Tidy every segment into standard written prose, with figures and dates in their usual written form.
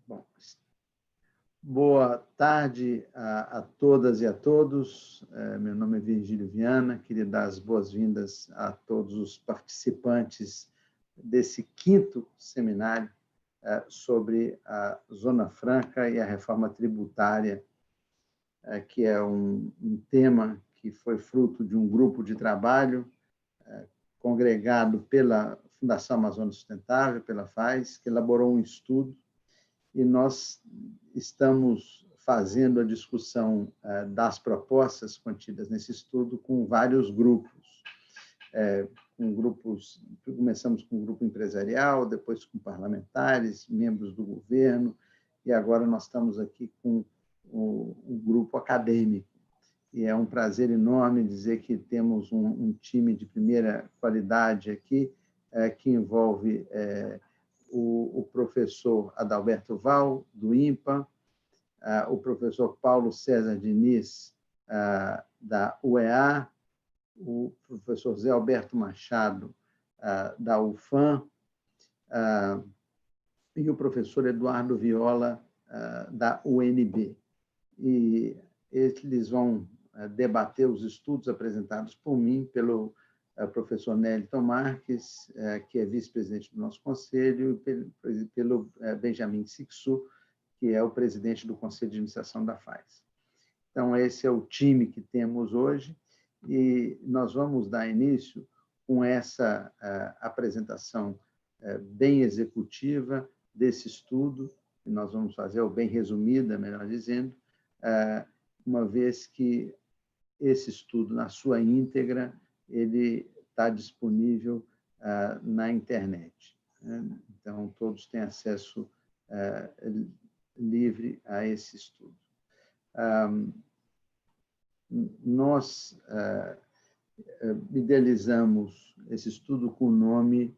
Bom, boa tarde a todas e a todos. Meu nome é Virgílio Viana. Queria dar as boas-vindas a todos os participantes desse 5º seminário sobre a Zona Franca e a reforma tributária, que é um tema que foi fruto de um grupo de trabalho congregado pela Fundação Amazônia Sustentável, pela FAES, que elaborou um estudo, e nós estamos fazendo a discussão das propostas contidas nesse estudo com vários grupos. Começamos com um grupo empresarial, depois com parlamentares, membros do governo, e agora nós estamos aqui com o grupo acadêmico. E é um prazer enorme dizer que temos um time de primeira qualidade aqui, que envolve o professor Adalberto Val, do INPA, o professor Paulo César Diniz, da UEA, o professor Zé Alberto Machado, da UFAM, e o professor Eduardo Viola, da UNB. E eles vão debater os estudos apresentados por mim, pelo professor Nélito Marques, que é vice-presidente do nosso conselho, e pelo Benjamin Sixu, que é o presidente do Conselho de Administração da FAES. Então, esse é o time que temos hoje, e nós vamos dar início com essa apresentação bem executiva desse estudo, que nós vamos fazer, ou bem resumida, melhor dizendo, uma vez que esse estudo, na sua íntegra, ele está disponível na internet. Então, todos têm acesso livre a esse estudo. Nós idealizamos esse estudo com o nome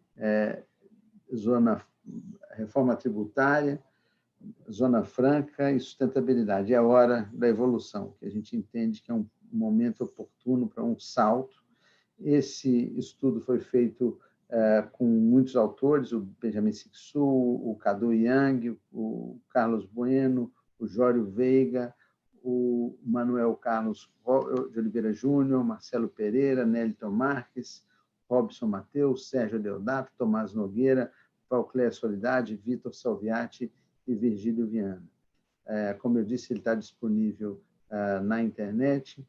Reforma Tributária, Zona Franca e Sustentabilidade. É a hora da evolução, que a gente entende que é um momento oportuno para um salto. Esse estudo foi feito com muitos autores, o Benjamin Sixu, o Cadu Yang, o Carlos Bueno, o Jório Veiga, o Manuel Carlos de Oliveira Júnior, Marcelo Pereira, Nélito Marques, Robson Mateus, Sérgio Deodato, Tomás Nogueira, Paucléia Soledade, Vitor Salviati e Virgílio Viana. Como eu disse, ele está disponível na internet,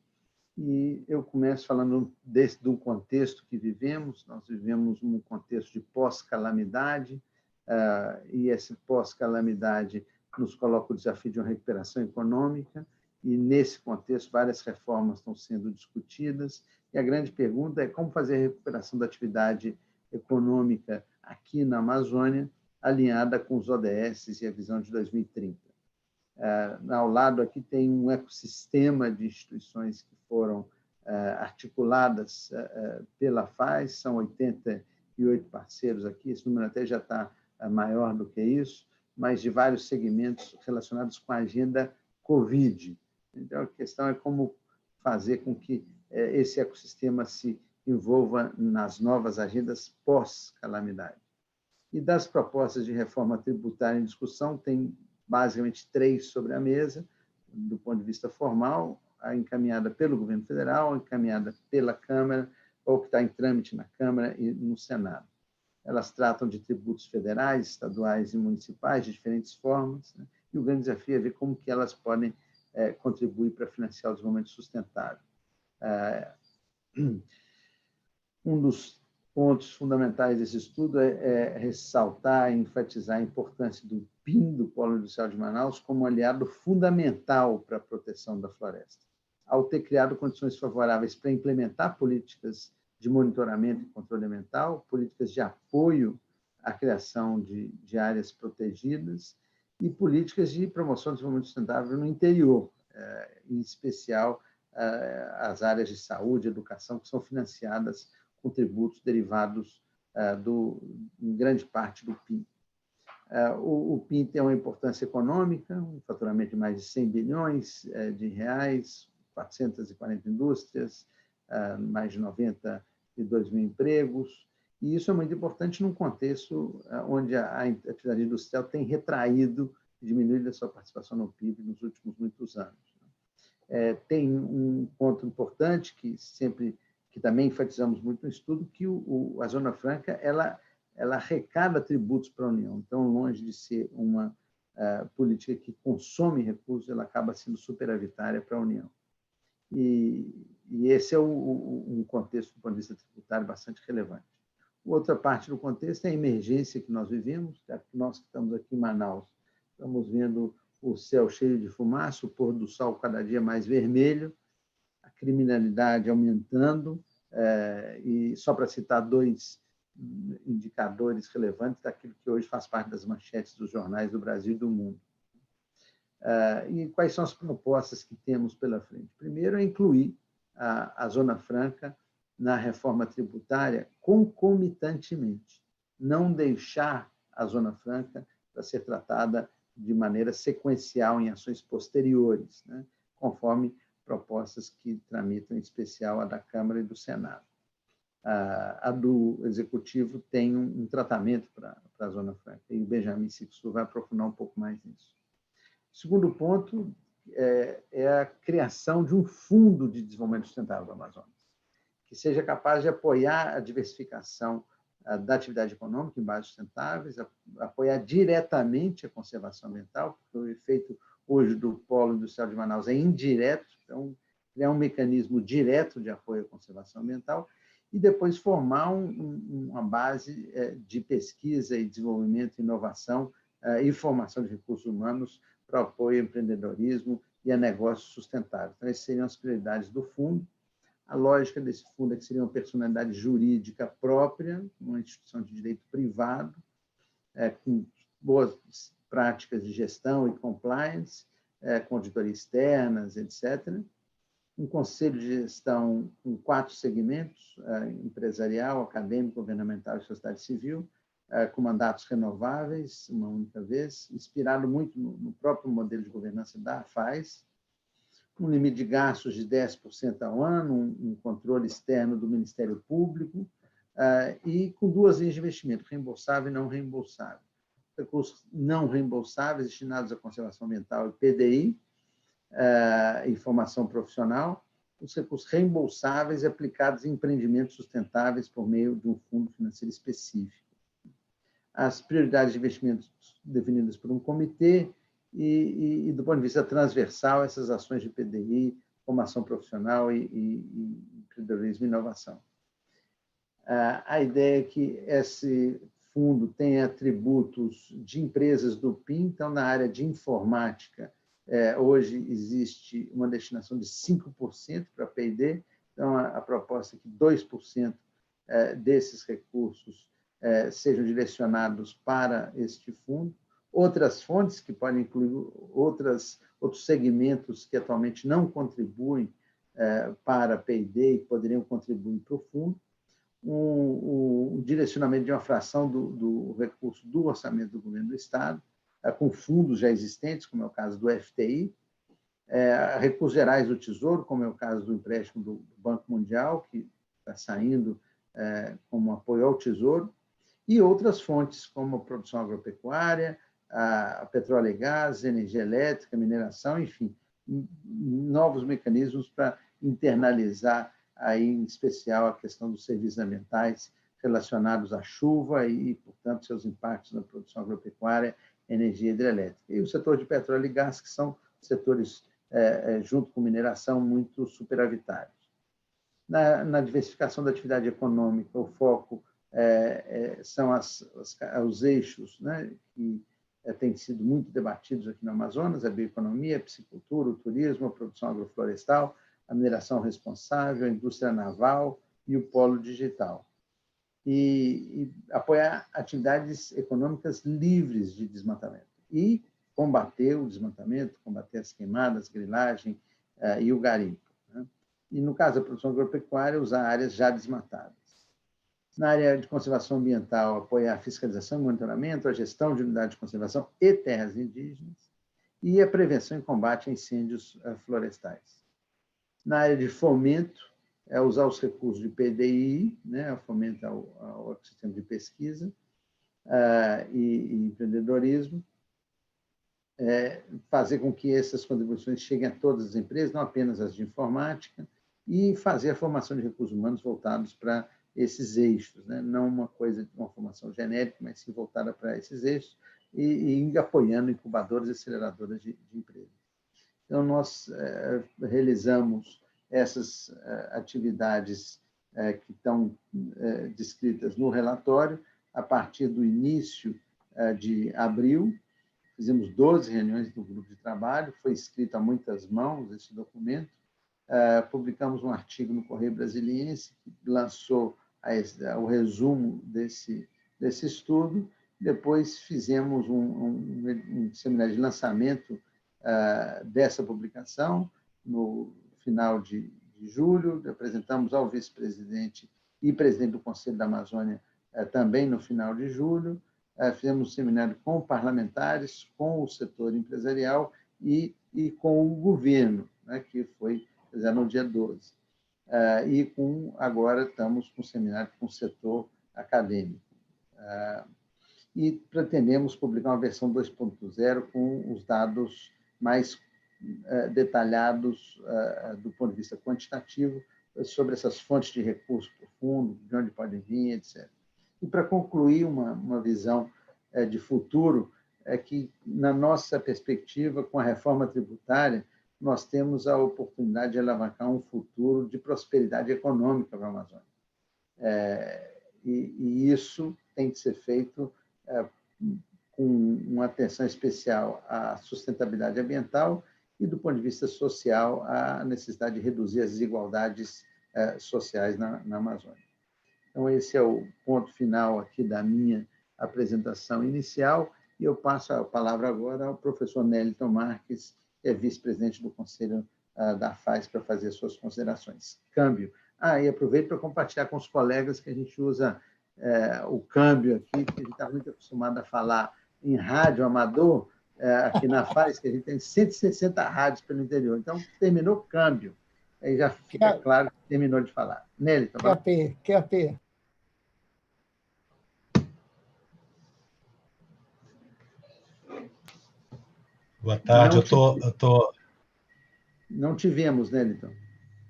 e eu começo falando do contexto que vivemos. Nós vivemos um contexto de pós-calamidade, e esse pós-calamidade nos coloca o desafio de uma recuperação econômica, e, nesse contexto, várias reformas estão sendo discutidas, e a grande pergunta é como fazer a recuperação da atividade econômica aqui na Amazônia, alinhada com os ODS e a visão de 2030. Ao lado aqui tem um ecossistema de instituições que foram articuladas pela FAES, são 88 parceiros aqui, esse número até já está maior do que isso, mas de vários segmentos relacionados com a agenda Covid. Então, a questão é como fazer com que esse ecossistema se envolva nas novas agendas pós-calamidade. E das propostas de reforma tributária em discussão, tem basicamente 3 sobre a mesa, do ponto de vista formal: a encaminhada pelo governo federal, a encaminhada pela Câmara, ou que está em trâmite na Câmara e no Senado. Elas tratam de tributos federais, estaduais e municipais, de diferentes formas, né? E o grande desafio é ver como que elas podem contribuir para financiar o desenvolvimento sustentável. Um dos pontos fundamentais desse estudo é ressaltar e enfatizar a importância do PIN, do Polo Industrial de Manaus, como aliado fundamental para a proteção da floresta. Ao ter criado condições favoráveis para implementar políticas de monitoramento e controle ambiental, políticas de apoio à criação de áreas protegidas e políticas de promoção do desenvolvimento sustentável no interior, em especial as áreas de saúde e educação, que são financiadas com tributos derivados em grande parte do PIN. O PIN tem uma importância econômica, um faturamento de mais de 100 bilhões de reais, 440 indústrias, mais de 92 mil empregos, e isso é muito importante num contexto onde a atividade industrial tem retraído e diminuído a sua participação no PIB nos últimos muitos anos. Tem um ponto importante que também enfatizamos muito no estudo, que a Zona Franca ela arrecada tributos para a União. Então, longe de ser uma política que consome recursos, ela acaba sendo superavitária para a União. E esse é um contexto, do ponto de vista tributário, bastante relevante. Outra parte do contexto é a emergência que nós vivemos. Nós que estamos aqui em Manaus, estamos vendo o céu cheio de fumaça, o pôr do sol cada dia mais vermelho, a criminalidade aumentando, e só para citar dois indicadores relevantes daquilo que hoje faz parte das manchetes dos jornais do Brasil e do mundo. E quais são as propostas que temos pela frente? Primeiro é incluir a Zona Franca na reforma tributária concomitantemente, não deixar a Zona Franca para ser tratada de maneira sequencial em ações posteriores, né? Conforme propostas que tramitam, em especial a da Câmara e do Senado. A do Executivo tem um tratamento para a Zona Franca, e o Benjamin Sixto vai aprofundar um pouco mais nisso. O segundo ponto é a criação de um fundo de desenvolvimento sustentável do Amazonas, que seja capaz de apoiar a diversificação da atividade econômica em bases sustentáveis, apoiar diretamente a conservação ambiental, porque o efeito hoje do polo industrial de Manaus é indireto, então criar um mecanismo direto de apoio à conservação ambiental e depois formar uma base de pesquisa e desenvolvimento, inovação e formação de recursos humanos para apoio ao empreendedorismo e a negócios sustentáveis. Então, essas seriam as prioridades do fundo. A lógica desse fundo é que seria uma personalidade jurídica própria, uma instituição de direito privado, com boas práticas de gestão e compliance, com auditoria externas, etc. Um conselho de gestão com 4 segmentos, empresarial, acadêmico, governamental e sociedade civil, com mandatos renováveis, uma única vez, inspirado muito no próprio modelo de governança da AFAES, um limite de gastos de 10% ao ano, um controle externo do Ministério Público, e com 2 linhas de investimento, reembolsável e não reembolsável. Recursos não reembolsáveis destinados à conservação ambiental e PDI, e formação profissional, os recursos reembolsáveis aplicados em empreendimentos sustentáveis por meio de um fundo financeiro específico. As prioridades de investimentos definidas por um comitê e do ponto de vista transversal, essas ações de PDI, formação profissional e empreendedorismo e inovação. A ideia é que esse fundo tenha atributos de empresas do PIN, então, na área de informática, hoje existe uma destinação de 5% para P&D, então a proposta é que 2% desses recursos sejam direcionados para este fundo. Outras fontes, que podem incluir outros segmentos que atualmente não contribuem para P&D e poderiam contribuir para o fundo, o direcionamento de uma fração do recurso do orçamento do governo do Estado, com fundos já existentes, como é o caso do FTI, recursos gerais do Tesouro, como é o caso do empréstimo do Banco Mundial, que está saindo como apoio ao Tesouro, e outras fontes, como a produção agropecuária, a petróleo e gás, energia elétrica, mineração, enfim, novos mecanismos para internalizar, aí, em especial, a questão dos serviços ambientais relacionados à chuva e, portanto, seus impactos na produção agropecuária, energia hidrelétrica. E o setor de petróleo e gás, que são setores, junto com mineração, muito superavitários. Na diversificação da atividade econômica, o foco são os eixos, né, que têm sido muito debatidos aqui no Amazonas: a bioeconomia, a piscicultura, o turismo, a produção agroflorestal, a mineração responsável, a indústria naval e o polo digital. E apoiar atividades econômicas livres de desmatamento e combater o desmatamento, combater as queimadas, grilagem e o garimpo, né? E, no caso da produção agropecuária, usar áreas já desmatadas. Na área de conservação ambiental, apoiar a fiscalização e monitoramento, a gestão de unidades de conservação e terras indígenas e a prevenção e combate a incêndios florestais. Na área de fomento, é usar os recursos de PDI, né, fomentar o ecossistema de pesquisa e empreendedorismo, fazer com que essas contribuições cheguem a todas as empresas, não apenas as de informática, e fazer a formação de recursos humanos voltados para esses eixos, né? Não uma formação genérica, mas sim voltada para esses eixos, e apoiando incubadoras e aceleradoras de empresas. Então, nós realizamos essas atividades que estão descritas no relatório, a partir do início de abril. Fizemos 12 reuniões do grupo de trabalho, foi escrito a muitas mãos esse documento. Publicamos um artigo no Correio Brasiliense, que lançou o resumo desse estudo. Depois fizemos um seminário de lançamento dessa publicação, no final de julho. Apresentamos ao vice-presidente e presidente do Conselho da Amazônia também no final de julho. Fizemos um seminário com com o setor empresarial e com o governo, né, que foi no dia 12. E agora estamos com um seminário com o setor acadêmico. E pretendemos publicar uma versão 2.0 com os dados mais detalhados do ponto de vista quantitativo sobre essas fontes de recursos profundos, de onde podem vir, etc. E, para concluir, uma visão de futuro é que, na nossa perspectiva, com a reforma tributária, nós temos a oportunidade de alavancar um futuro de prosperidade econômica para a Amazônia. E isso tem que ser feito com uma atenção especial à sustentabilidade ambiental e, do ponto de vista social, à necessidade de reduzir as desigualdades sociais na Amazônia. Então, esse é o ponto final aqui da minha apresentação inicial, e eu passo a palavra agora ao professor Nélito Marques, que é vice-presidente do Conselho da FAES, para fazer suas considerações. Câmbio. E aproveito para compartilhar com os colegas que a gente usa o câmbio aqui, porque a gente está muito acostumado a falar em rádio amador, aqui na FAES, que a gente tem 160 rádios pelo interior. Então, terminou o câmbio. Aí já fica claro que terminou de falar. Nélito. QAP. Boa tarde, eu tô... Não te vemos, Nélito.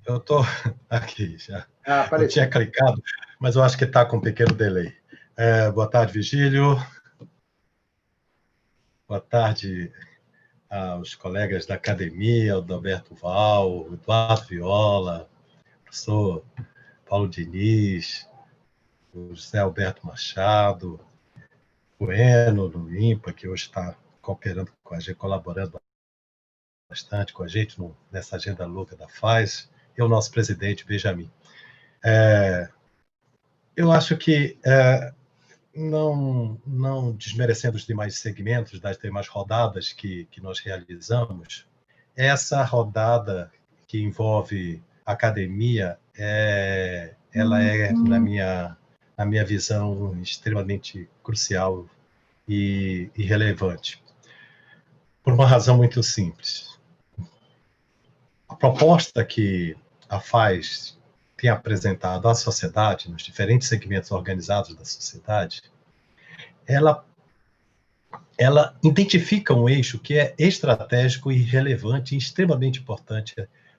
Eu estou aqui já. Apareceu. Eu tinha clicado, mas eu acho que está com um pequeno delay. Boa tarde, Virgílio. Boa tarde aos colegas da academia, o Adalberto Val, o Eduardo Viola, o professor Paulo Diniz, o José Alberto Machado, o Eno, do INPA, que hoje está cooperando com a gente, colaborando bastante com a gente nessa agenda louca da FAES, e o nosso presidente, Benjamin. Eu acho que, não desmerecendo os demais segmentos das demais rodadas que nós realizamos, essa rodada que envolve academia, ela é, na minha visão, extremamente crucial e relevante, por uma razão muito simples. A proposta que a FAES tem apresentado à sociedade, nos diferentes segmentos organizados da sociedade, ela identifica um eixo que é estratégico e relevante e extremamente importante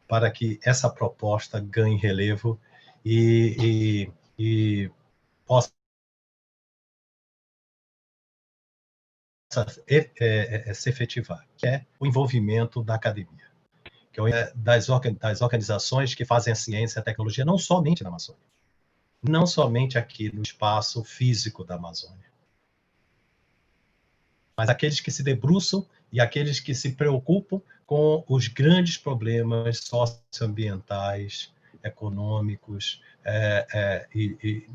para que essa proposta ganhe relevo e possa se efetivar, que é o envolvimento da academia, que é das organizações que fazem a ciência e a tecnologia, não somente na Amazônia, não somente aqui no espaço físico da Amazônia, mas aqueles que se debruçam e aqueles que se preocupam com os grandes problemas socioambientais, econômicos e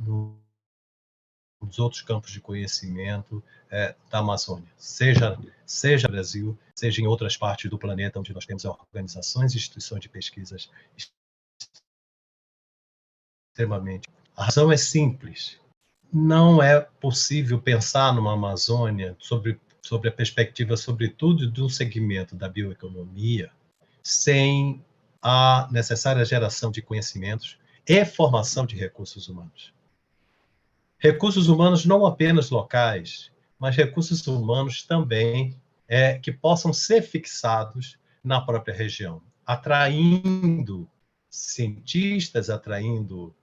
nos outros campos de conhecimento da Amazônia, seja no Brasil, seja em outras partes do planeta onde nós temos organizações e instituições de pesquisas extremamente. A razão é simples. Não é possível pensar numa Amazônia sobre a perspectiva, sobretudo, de um segmento da bioeconomia, sem a necessária geração de conhecimentos é formação de recursos humanos. Recursos humanos não apenas locais, mas recursos humanos também que possam ser fixados na própria região, atraindo cientistas, atraindo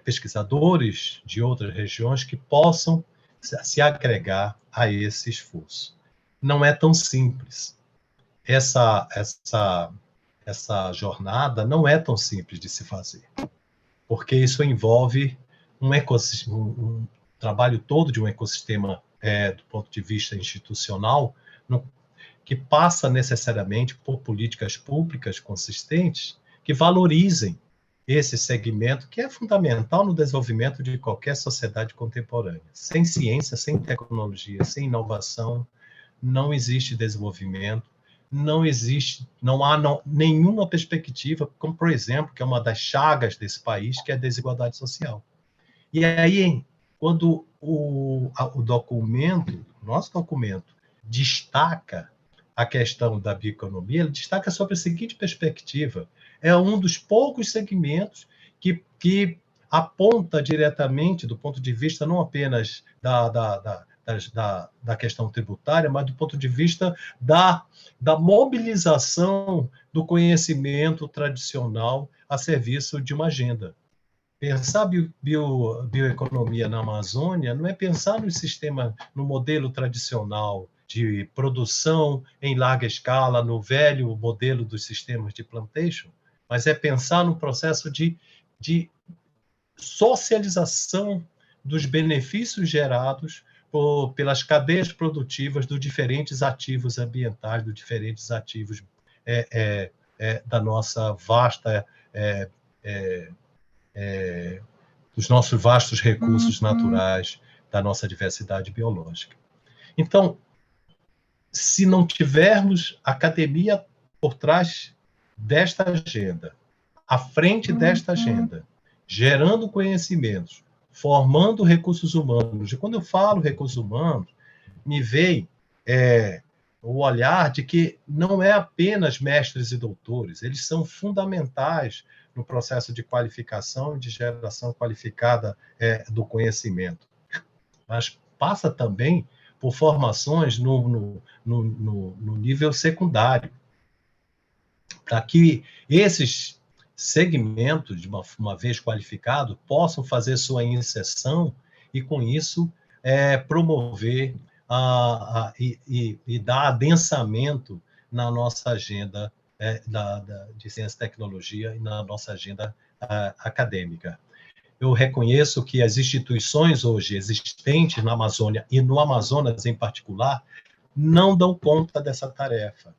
pesquisadores de outras regiões que possam se agregar a esse esforço. Não é tão simples. Essa jornada não é tão simples de se fazer, porque isso envolve um trabalho todo de um ecossistema do ponto de vista institucional, que passa necessariamente por políticas públicas consistentes que valorizem esse segmento que é fundamental no desenvolvimento de qualquer sociedade contemporânea. Sem ciência, sem tecnologia, sem inovação, não existe desenvolvimento, não há nenhuma perspectiva, como, por exemplo, que é uma das chagas desse país, que é a desigualdade social. E aí, quando o nosso documento, destaca a questão da bioeconomia, ele destaca sobre a seguinte perspectiva: é um dos poucos segmentos que aponta diretamente, do ponto de vista não apenas da questão tributária, mas do ponto de vista da mobilização do conhecimento tradicional a serviço de uma agenda. Pensar bioeconomia na Amazônia não é pensar no sistema, no modelo tradicional de produção em larga escala, no velho modelo dos sistemas de plantation, mas é pensar no processo de socialização dos benefícios gerados pelas cadeias produtivas dos diferentes ativos ambientais, dos diferentes ativos da nossa vasta dos nossos vastos recursos naturais, da nossa diversidade biológica. Então, se não tivermos academia por trás desta agenda, à frente desta agenda, gerando conhecimentos, formando recursos humanos, e quando eu falo recursos humanos, me vem o olhar de que não é apenas mestres e doutores, eles são fundamentais no processo de qualificação e de geração qualificada do conhecimento. Mas passa também por formações no nível secundário, para que esses segmentos, de uma vez qualificados, possam fazer sua inserção e, com isso, promover e dar adensamento na nossa agenda de ciência e tecnologia e na nossa agenda acadêmica. Eu reconheço que as instituições hoje existentes na Amazônia, e no Amazonas em particular, não dão conta dessa tarefa.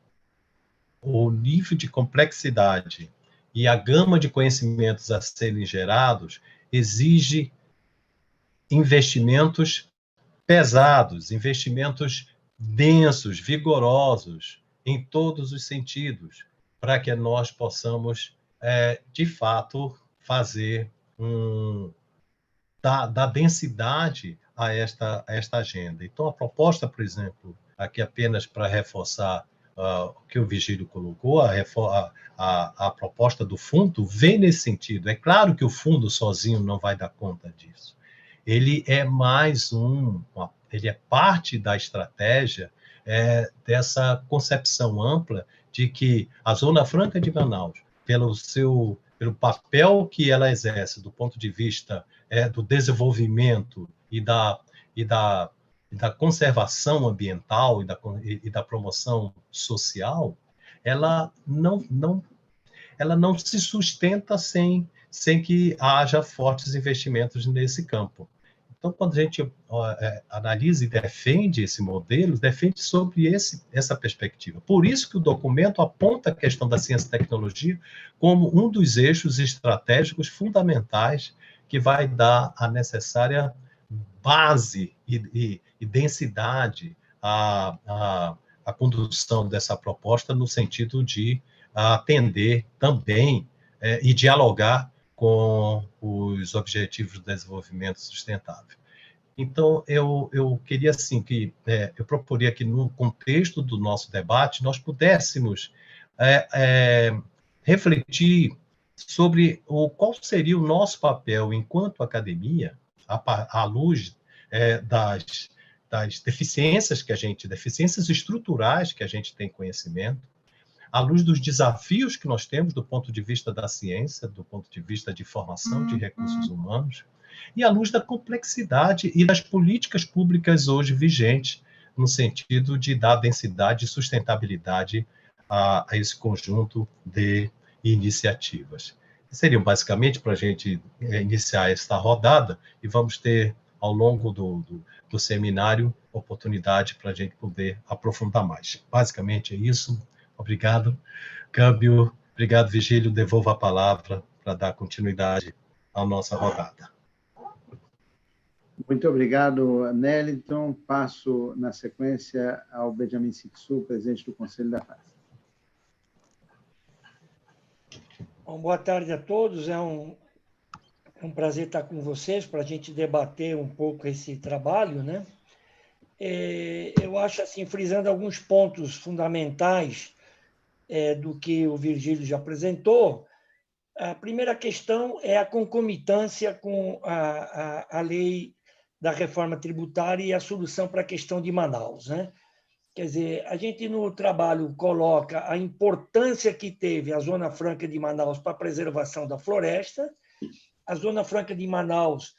O nível de complexidade e a gama de conhecimentos a serem gerados exige investimentos pesados, investimentos densos, vigorosos, em todos os sentidos, para que nós possamos, de fato, fazer dar densidade a esta agenda. Então, a proposta, por exemplo, aqui apenas para reforçar o que o Vigílio colocou, a proposta do fundo vem nesse sentido. É claro que o fundo sozinho não vai dar conta disso. Ele é ele é parte da estratégia dessa concepção ampla de que a Zona Franca de Manaus, pelo papel que ela exerce do ponto de vista do desenvolvimento e da conservação ambiental e da promoção social, ela não se sustenta sem que haja fortes investimentos nesse campo. Então, quando a gente analisa e defende esse modelo, defende sobre essa perspectiva. Por isso que o documento aponta a questão da ciência e tecnologia como um dos eixos estratégicos fundamentais que vai dar a necessária base e densidade à condução dessa proposta, no sentido de atender também e dialogar com os Objetivos de Desenvolvimento Sustentável. Então, eu queria, assim, eu proporia que, no contexto do nosso debate, nós pudéssemos refletir sobre qual seria o nosso papel enquanto academia, à luz das deficiências deficiências estruturais que a gente tem conhecimento, à luz dos desafios que nós temos do ponto de vista da ciência, do ponto de vista de formação de recursos humanos, e à luz da complexidade e das políticas públicas hoje vigentes, no sentido de dar densidade e sustentabilidade a esse conjunto de iniciativas. Seriam basicamente para a gente iniciar esta rodada, e vamos ter, ao longo do seminário, oportunidade para a gente poder aprofundar mais. Basicamente é isso. Obrigado, Câmbio. Obrigado, Vigílio. Devolvo a palavra para dar continuidade à nossa rodada. Muito obrigado, Neliton. Passo, na sequência, ao Benjamin Sixu, presidente do Conselho da FASE. Bom, boa tarde a todos. É um prazer estar com vocês para a gente debater um pouco esse trabalho, né? Eu acho, assim, frisando alguns pontos fundamentais do que o Virgílio já apresentou. A primeira questão é a concomitância com a lei da reforma tributária e a solução para a questão de Manaus, né? Quer dizer, a gente no trabalho coloca a importância que teve a Zona Franca de Manaus para a preservação da floresta. A Zona Franca de Manaus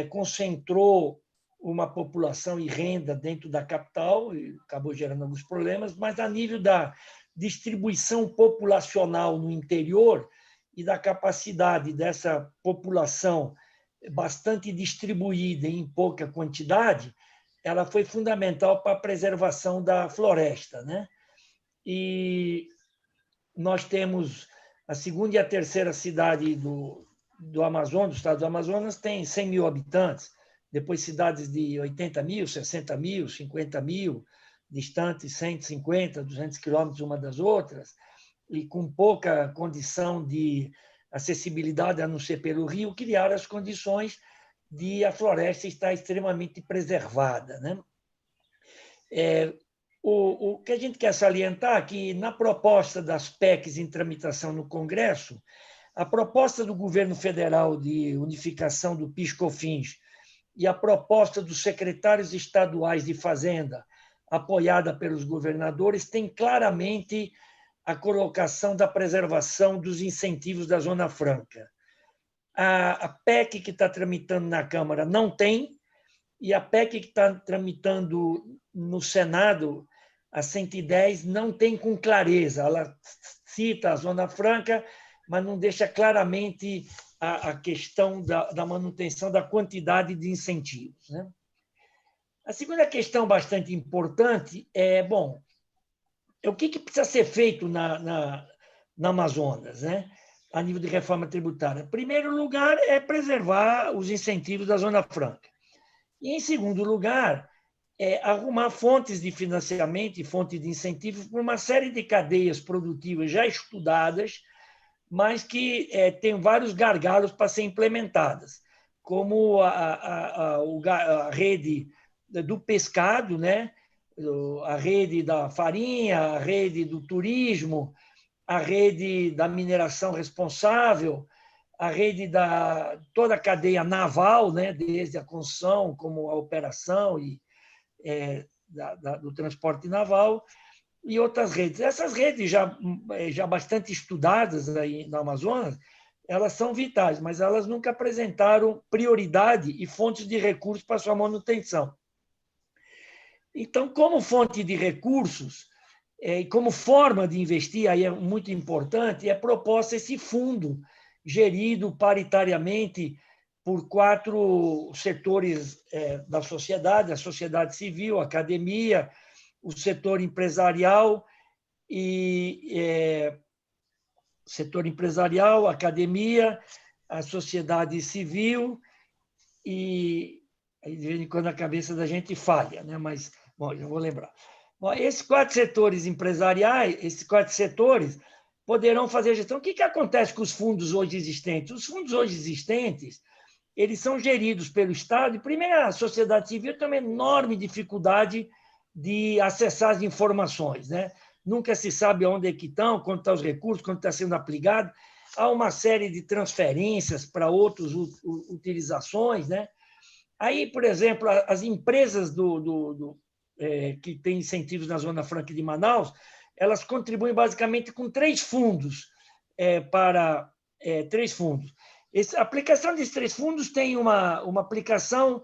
concentrou uma população e renda dentro da capital e acabou gerando alguns problemas, mas a nível da distribuição populacional no interior e da capacidade dessa população bastante distribuída em pouca quantidade, ela foi fundamental para a preservação da floresta, né? E nós temos a segunda e a terceira cidade do Amazonas, do estado do Amazonas, tem 100 mil habitantes, depois cidades de 80 mil, 60 mil, 50 mil, distantes 150, 200 quilômetros uma das outras, e com pouca condição de acessibilidade, a não ser pelo rio, criaram as condições de a floresta estar extremamente preservada, né? O que a gente quer salientar é que, na proposta das PECs em tramitação no Congresso, a proposta do governo federal de unificação do PIS/COFINS e a proposta dos secretários estaduais de Fazenda, apoiada pelos governadores, tem claramente a colocação da preservação dos incentivos da Zona Franca. A PEC que está tramitando na Câmara não tem, e a PEC que está tramitando no Senado, a 110, não tem com clareza. Ela cita a Zona Franca, mas não deixa claramente a questão da manutenção da quantidade de incentivos, né? A segunda questão bastante importante é, bom, o que precisa ser feito na Amazonas, né? A nível de reforma tributária. Em primeiro lugar, é preservar os incentivos da Zona Franca. E, em segundo lugar, arrumar fontes de financiamento e fontes de incentivos por uma série de cadeias produtivas já estudadas, mas que têm vários gargalos para ser implementadas, como a rede do pescado, né? A rede da farinha, a rede do turismo, a rede da mineração responsável, a rede da toda a cadeia naval, né, desde a construção, como a operação e do transporte naval, e outras redes. Essas redes já bastante estudadas aí no Amazonas, elas são vitais, mas elas nunca apresentaram prioridade e fontes de recursos para sua manutenção. Então, como fonte de recursos, e como forma de investir, aí é muito importante, é proposta esse fundo gerido paritariamente por 4 setores da sociedade, a sociedade civil, a academia, o setor empresarial, a academia, a sociedade civil, e aí, de vez em quando a cabeça da gente falha, né? Mas, bom, já vou lembrar. Bom, esses 4 setores empresariais, esses 4 setores poderão fazer a gestão. O que acontece com os fundos hoje existentes? Os fundos hoje existentes, eles são geridos pelo Estado, e, primeiro, a sociedade civil tem uma enorme dificuldade de acessar as informações, né? Nunca se sabe onde é que estão, quanto estão os recursos, quanto está sendo aplicado. há uma série de transferências para outras utilizações, né? Aí, por exemplo, as empresas que têm incentivos na Zona Franca de Manaus, elas contribuem basicamente com 3 fundos para 3 fundos. A aplicação desses 3 fundos tem uma aplicação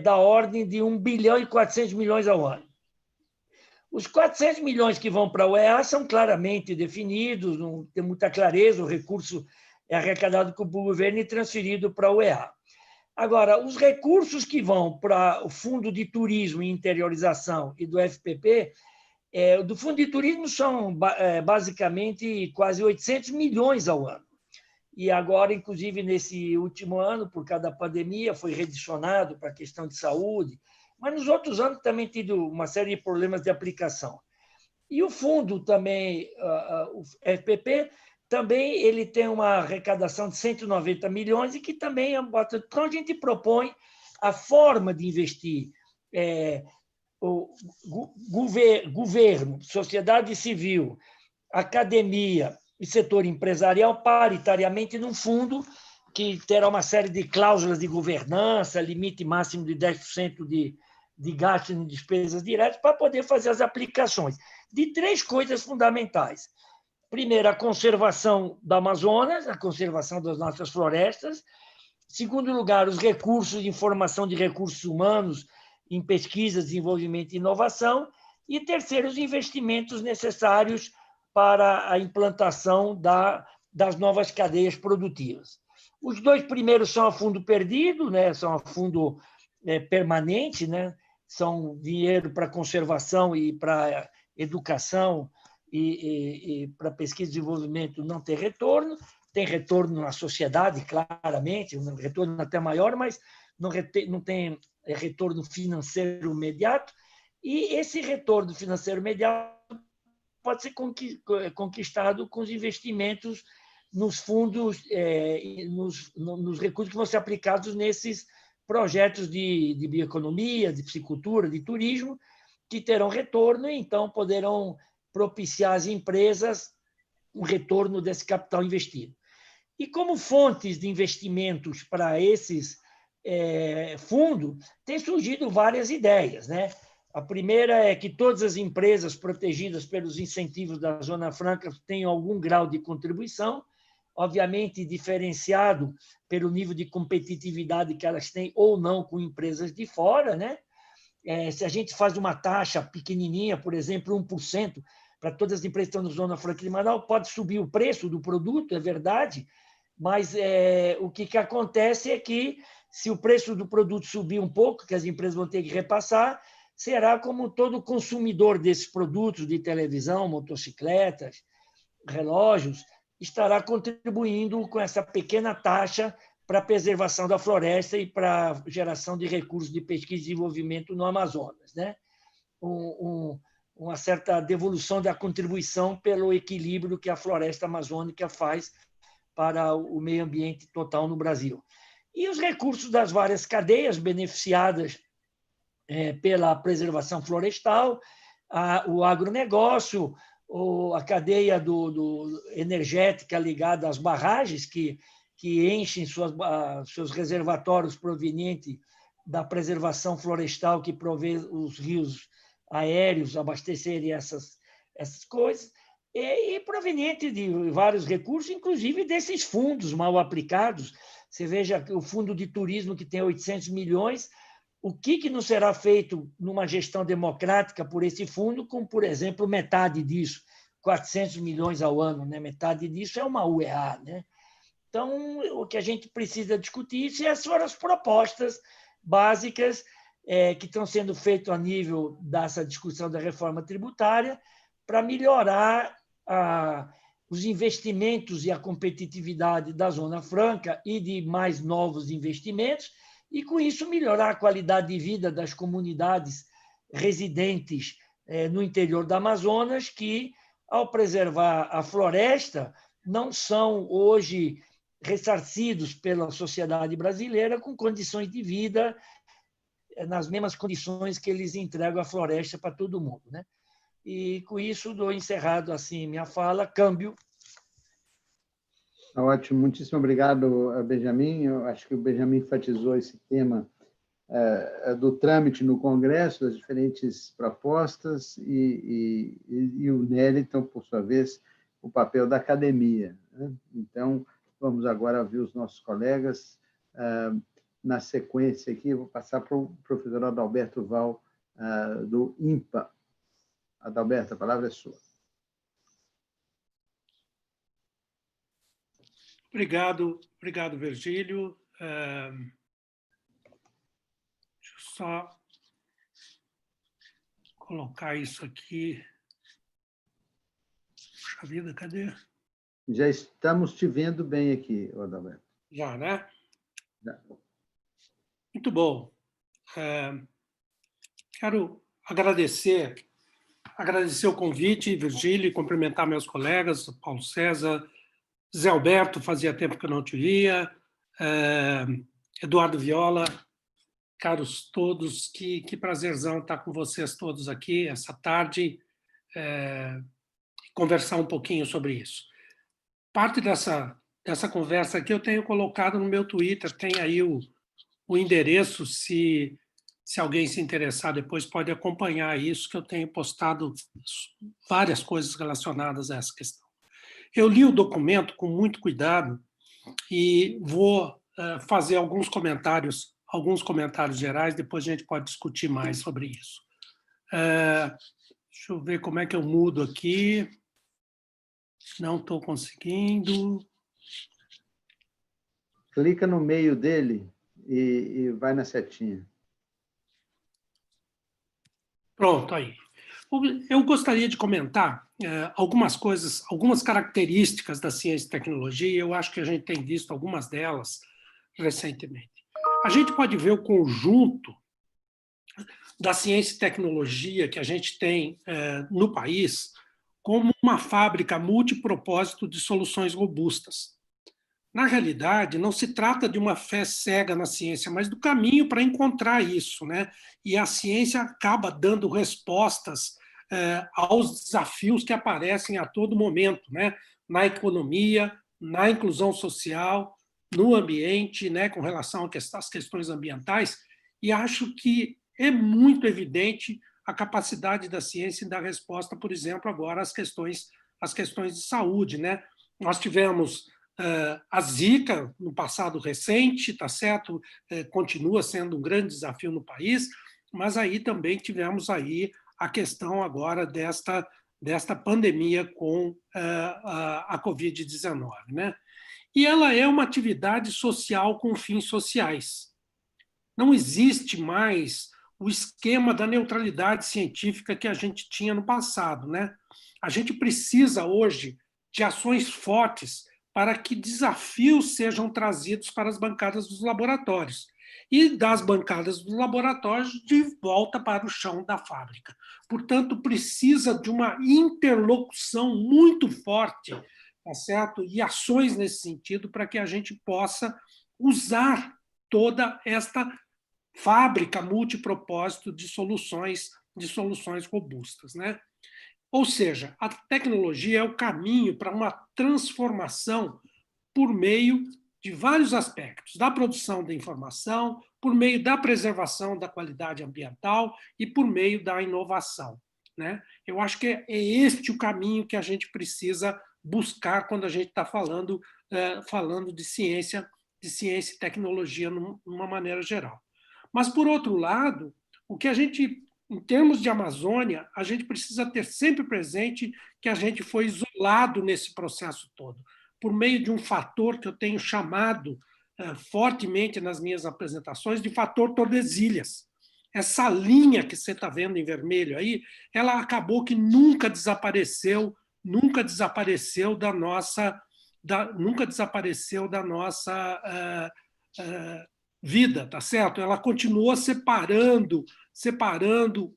da ordem de 1 bilhão e 400 milhões ao ano. Os 400 milhões que vão para a UEA são claramente definidos, não tem muita clareza, o recurso é arrecadado pelo governo e transferido para a UEA. Agora, os recursos que vão para o Fundo de Turismo e Interiorização e do FPP, do Fundo de Turismo são basicamente quase 800 milhões ao ano. E agora, inclusive, nesse último ano, por causa da pandemia, foi redicionado para a questão de saúde, mas nos outros anos também tido uma série de problemas de aplicação. E o fundo também, o FPP, também ele tem uma arrecadação de 190 milhões e que também é bastante. Então, a gente propõe a forma de investir o governo, sociedade civil, academia e setor empresarial paritariamente num fundo que terá uma série de cláusulas de governança, limite máximo de 10% de gastos em despesas diretas, para poder fazer as aplicações de 3 coisas fundamentais. Primeiro, a conservação do Amazonas, a conservação das nossas florestas. Segundo lugar, os recursos de informação de recursos humanos em pesquisa, desenvolvimento e inovação. E terceiro, os investimentos necessários para a implantação das novas cadeias produtivas. Os 2 primeiros são a fundo perdido, né? São a fundo permanente, né? São dinheiro para conservação e para educação e para pesquisa e desenvolvimento não tem retorno. Tem retorno na sociedade, claramente, um retorno até maior, mas não tem retorno financeiro imediato. E esse retorno financeiro imediato pode ser conquistado com os investimentos nos fundos, nos recursos que vão ser aplicados nesses projetos de bioeconomia, de piscicultura, de turismo, que terão retorno e, então, poderão propiciar às empresas um retorno desse capital investido. E como fontes de investimentos para esses fundos, têm surgido várias ideias, né? A primeira é que todas as empresas protegidas pelos incentivos da Zona Franca tenham algum grau de contribuição, obviamente diferenciado pelo nível de competitividade que elas têm ou não com empresas de fora, né? Se a gente faz uma taxa pequenininha, por exemplo, 1%, para todas as empresas que estão na Zona Franca de Manaus, pode subir o preço do produto, é verdade, mas o que acontece é que, se o preço do produto subir um pouco, que as empresas vão ter que repassar, será como todo consumidor desses produtos de televisão, motocicletas, relógios, estará contribuindo com essa pequena taxa para a preservação da floresta e para a geração de recursos de pesquisa e desenvolvimento no Amazonas, né? Uma certa devolução da contribuição pelo equilíbrio que a floresta amazônica faz para o meio ambiente total no Brasil. E os recursos das várias cadeias beneficiadas pela preservação florestal, o agronegócio, a cadeia energética ligada às barragens, que enchem seus reservatórios provenientes da preservação florestal que provê os rios aéreos abastecerem essas coisas, e proveniente de vários recursos, inclusive desses fundos mal aplicados. Você veja o fundo de turismo, que tem 800 milhões, o que não será feito numa gestão democrática por esse fundo, com, por exemplo, metade disso, 400 milhões ao ano, né? Metade disso é uma UEA, né? Então, o que a gente precisa discutir são as propostas básicas que estão sendo feitas a nível dessa discussão da reforma tributária para melhorar os investimentos e a competitividade da Zona Franca e de mais novos investimentos, e, com isso, melhorar a qualidade de vida das comunidades residentes no interior do Amazonas, que, ao preservar a floresta, não são hoje ressarcidos pela sociedade brasileira com condições de vida nas mesmas condições que eles entregam a floresta para todo mundo, né? E, com isso, dou encerrado assim minha fala. Câmbio. Ótimo, muitíssimo obrigado, Benjamin. Eu acho que o Benjamin enfatizou esse tema do trâmite no Congresso, das diferentes propostas, e o Neliton, por sua vez, o papel da academia, né? Então, vamos agora ouvir os nossos colegas. Na sequência aqui, eu vou passar para o professor Adalberto Val, do INPA. Adalberto, a palavra é sua. Obrigado, Virgílio. Deixa eu só colocar isso aqui. Puxa vida, cadê? Já estamos te vendo bem aqui, Adalberto. Já, né? Já. Muito bom. Quero agradecer o convite, Virgílio, e cumprimentar meus colegas, Paulo César, Zé Alberto, fazia tempo que eu não te via, Eduardo Viola, caros todos, que prazerzão estar com vocês todos aqui essa tarde, conversar um pouquinho sobre isso. Parte dessa conversa aqui eu tenho colocado no meu Twitter, tem aí o endereço, se alguém se interessar depois pode acompanhar isso, que eu tenho postado várias coisas relacionadas a essa questão. Eu li o documento com muito cuidado e vou fazer alguns comentários gerais, depois a gente pode discutir mais sobre isso. Deixa eu ver como é que eu mudo aqui. Não estou conseguindo. Clica no meio dele e vai na setinha. Pronto, aí. Eu gostaria de comentar algumas coisas, algumas características da ciência e tecnologia, eu acho que a gente tem visto algumas delas recentemente. A gente pode ver o conjunto da ciência e tecnologia que a gente tem no país como uma fábrica multipropósito de soluções robustas. Na realidade, não se trata de uma fé cega na ciência, mas do caminho para encontrar isso, né? E a ciência acaba dando respostas aos desafios que aparecem a todo momento, né? Na economia, na inclusão social, no ambiente, né? Com relação às questões ambientais, e acho que é muito evidente a capacidade da ciência em dar resposta, por exemplo, agora às questões de saúde, né? Nós tivemos a Zika, no passado recente, tá certo? Continua sendo um grande desafio no país, mas aí também tivemos aí a questão agora desta pandemia com a Covid-19, né? E ela é uma atividade social com fins sociais. Não existe mais o esquema da neutralidade científica que a gente tinha no passado, né? A gente precisa hoje de ações fortes para que desafios sejam trazidos para as bancadas dos laboratórios e das bancadas dos laboratórios de volta para o chão da fábrica. Portanto, precisa de uma interlocução muito forte, tá certo? E ações nesse sentido para que a gente possa usar toda esta fábrica multipropósito de soluções robustas, né? Ou seja, a tecnologia é o caminho para uma transformação por meio de vários aspectos, da produção da informação, por meio da preservação da qualidade ambiental e por meio da inovação, né? Eu acho que é este o caminho que a gente precisa buscar quando a gente está falando de ciência e tecnologia numa maneira geral. Mas, por outro lado, o que a gente, em termos de Amazônia, a gente precisa ter sempre presente que a gente foi isolado nesse processo todo, por meio de um fator que eu tenho chamado fortemente nas minhas apresentações de fator Tordesilhas. Essa linha que você está vendo em vermelho aí, ela acabou que nunca desapareceu da nossa vida, tá certo? Ela continuou separando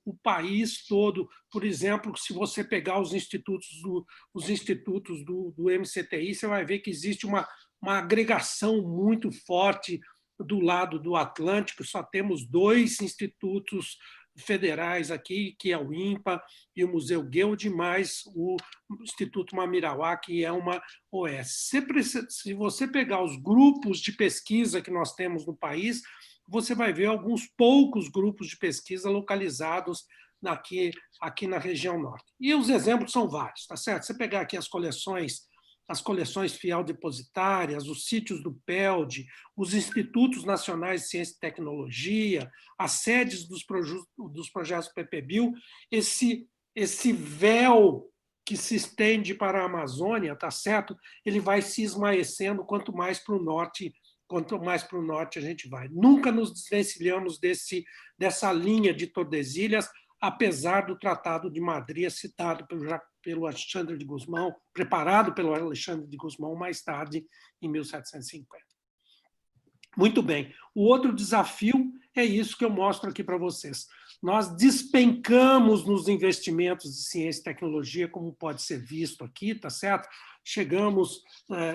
o país todo. Por exemplo, se você pegar os institutos do MCTI, você vai ver que existe uma agregação muito forte do lado do Atlântico. Só temos 2 institutos federais aqui, que é o INPA e o Museu Guild, mais o Instituto Mamirauá, que é uma OS. Se você pegar os grupos de pesquisa que nós temos no país, você vai ver alguns poucos grupos de pesquisa localizados aqui na região norte. E os exemplos são vários, tá certo? Você pegar aqui as coleções fiel depositárias, os sítios do PELD, os Institutos Nacionais de Ciência e Tecnologia, as sedes dos projetos PPBio, esse véu que se estende para a Amazônia, tá certo? Ele vai se esmaecendo quanto mais para o norte a gente vai. Nunca nos desvencilhamos dessa linha de Tordesilhas, apesar do Tratado de Madrid citado pelo Alexandre de Gusmão, preparado pelo Alexandre de Gusmão mais tarde, em 1750. Muito bem. O outro desafio é isso que eu mostro aqui para vocês. Nós despencamos nos investimentos de ciência e tecnologia, como pode ser visto aqui, tá certo? Chegamos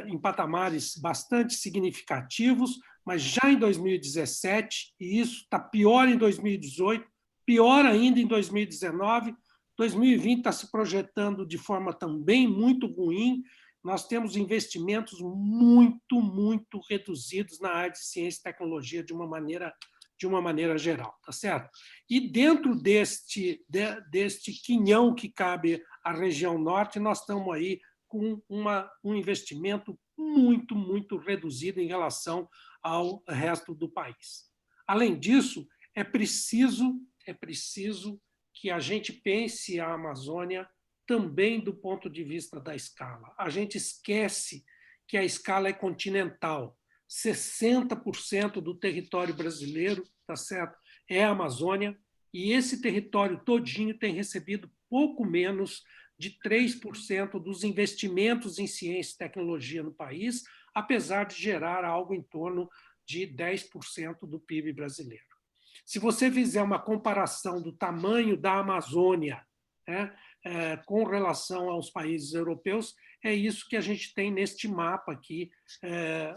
em patamares bastante significativos, mas já em 2017, e isso está pior em 2018, pior ainda em 2019, 2020 está se projetando de forma também muito ruim. Nós temos investimentos muito, muito reduzidos na área de ciência e tecnologia de uma maneira geral, tá certo? E dentro deste quinhão que cabe à região norte, nós estamos aí com um investimento muito, muito reduzido em relação ao resto do país. Além disso, é preciso que a gente pense a Amazônia também do ponto de vista da escala. A gente esquece que a escala é continental. 60% do território brasileiro, tá certo, é a Amazônia, e esse território todinho tem recebido pouco menos de 3% dos investimentos em ciência e tecnologia no país, apesar de gerar algo em torno de 10% do PIB brasileiro. Se você fizer uma comparação do tamanho da Amazônia, né, com relação aos países europeus, é isso que a gente tem neste mapa aqui,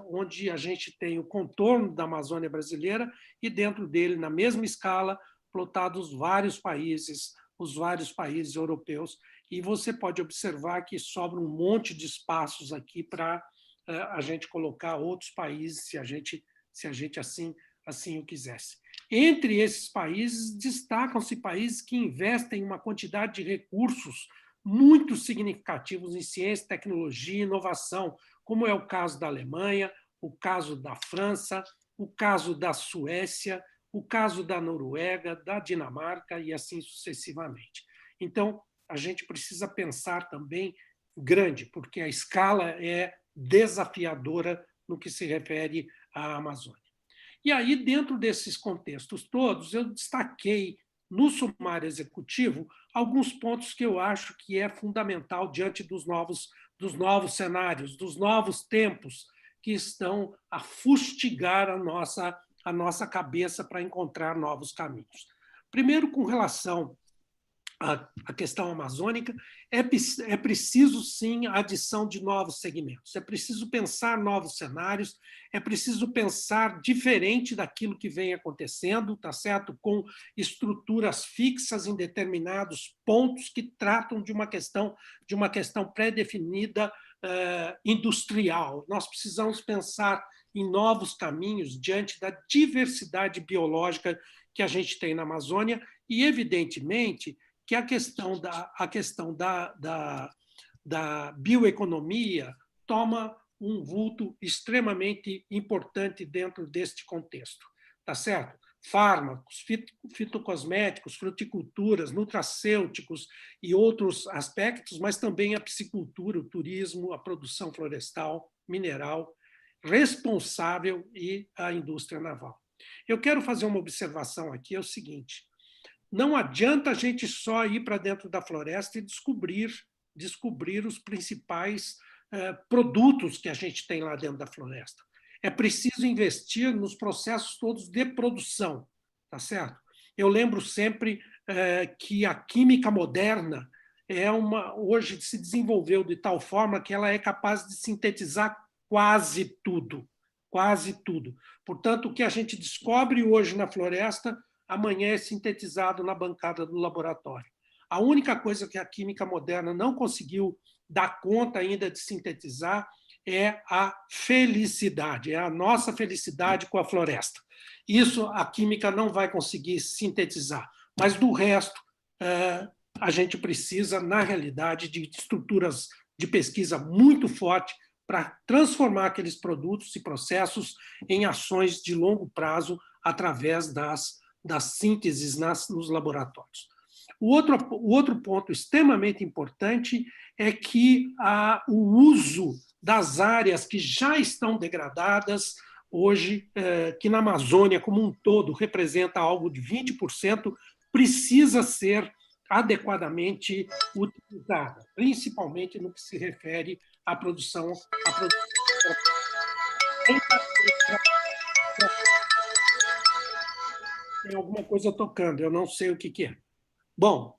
onde a gente tem o contorno da Amazônia brasileira e dentro dele, na mesma escala, plotados os vários países europeus. E você pode observar que sobra um monte de espaços aqui para a gente colocar outros países, se a gente assim o quisesse. Entre esses países, destacam-se países que investem uma quantidade de recursos muito significativos em ciência, tecnologia e inovação, como é o caso da Alemanha, o caso da França, o caso da Suécia, o caso da Noruega, da Dinamarca e assim sucessivamente. Então, a gente precisa pensar também grande, porque a escala é desafiadora no que se refere à Amazônia. E aí, dentro desses contextos todos, eu destaquei no sumário executivo alguns pontos que eu acho que é fundamental diante dos novos cenários, dos novos tempos que estão a fustigar a nossa cabeça para encontrar novos caminhos. Primeiro, com relação a questão amazônica, é preciso, sim, a adição de novos segmentos, é preciso pensar novos cenários, é preciso pensar diferente daquilo que vem acontecendo, tá certo? Com estruturas fixas em determinados pontos que tratam de uma questão pré-definida industrial. Nós precisamos pensar em novos caminhos diante da diversidade biológica que a gente tem na Amazônia e, evidentemente, que a questão da bioeconomia toma um vulto extremamente importante dentro deste contexto, tá certo? Fármacos, fitocosméticos, fruticulturas, nutracêuticos e outros aspectos, mas também a piscicultura, o turismo, a produção florestal, mineral, responsável e a indústria naval. Eu quero fazer uma observação aqui, é o seguinte: não adianta a gente só ir para dentro da floresta e descobrir os principais produtos que a gente tem lá dentro da floresta. É preciso investir nos processos todos de produção, tá certo? Eu lembro sempre que a química moderna hoje se desenvolveu de tal forma que ela é capaz de sintetizar quase tudo. Portanto, o que a gente descobre hoje na floresta, amanhã é sintetizado na bancada do laboratório. A única coisa que a química moderna não conseguiu dar conta ainda de sintetizar é a felicidade, é a nossa felicidade com a floresta. Isso a química não vai conseguir sintetizar, mas do resto a gente precisa, na realidade, de estruturas de pesquisa muito forte para transformar aqueles produtos e processos em ações de longo prazo através das sínteses nos laboratórios. O outro ponto extremamente importante é que o uso das áreas que já estão degradadas hoje, que na Amazônia como um todo representa algo de 20%, precisa ser adequadamente utilizada, principalmente no que se refere à produção. Tem alguma coisa tocando, eu não sei o que é. Bom,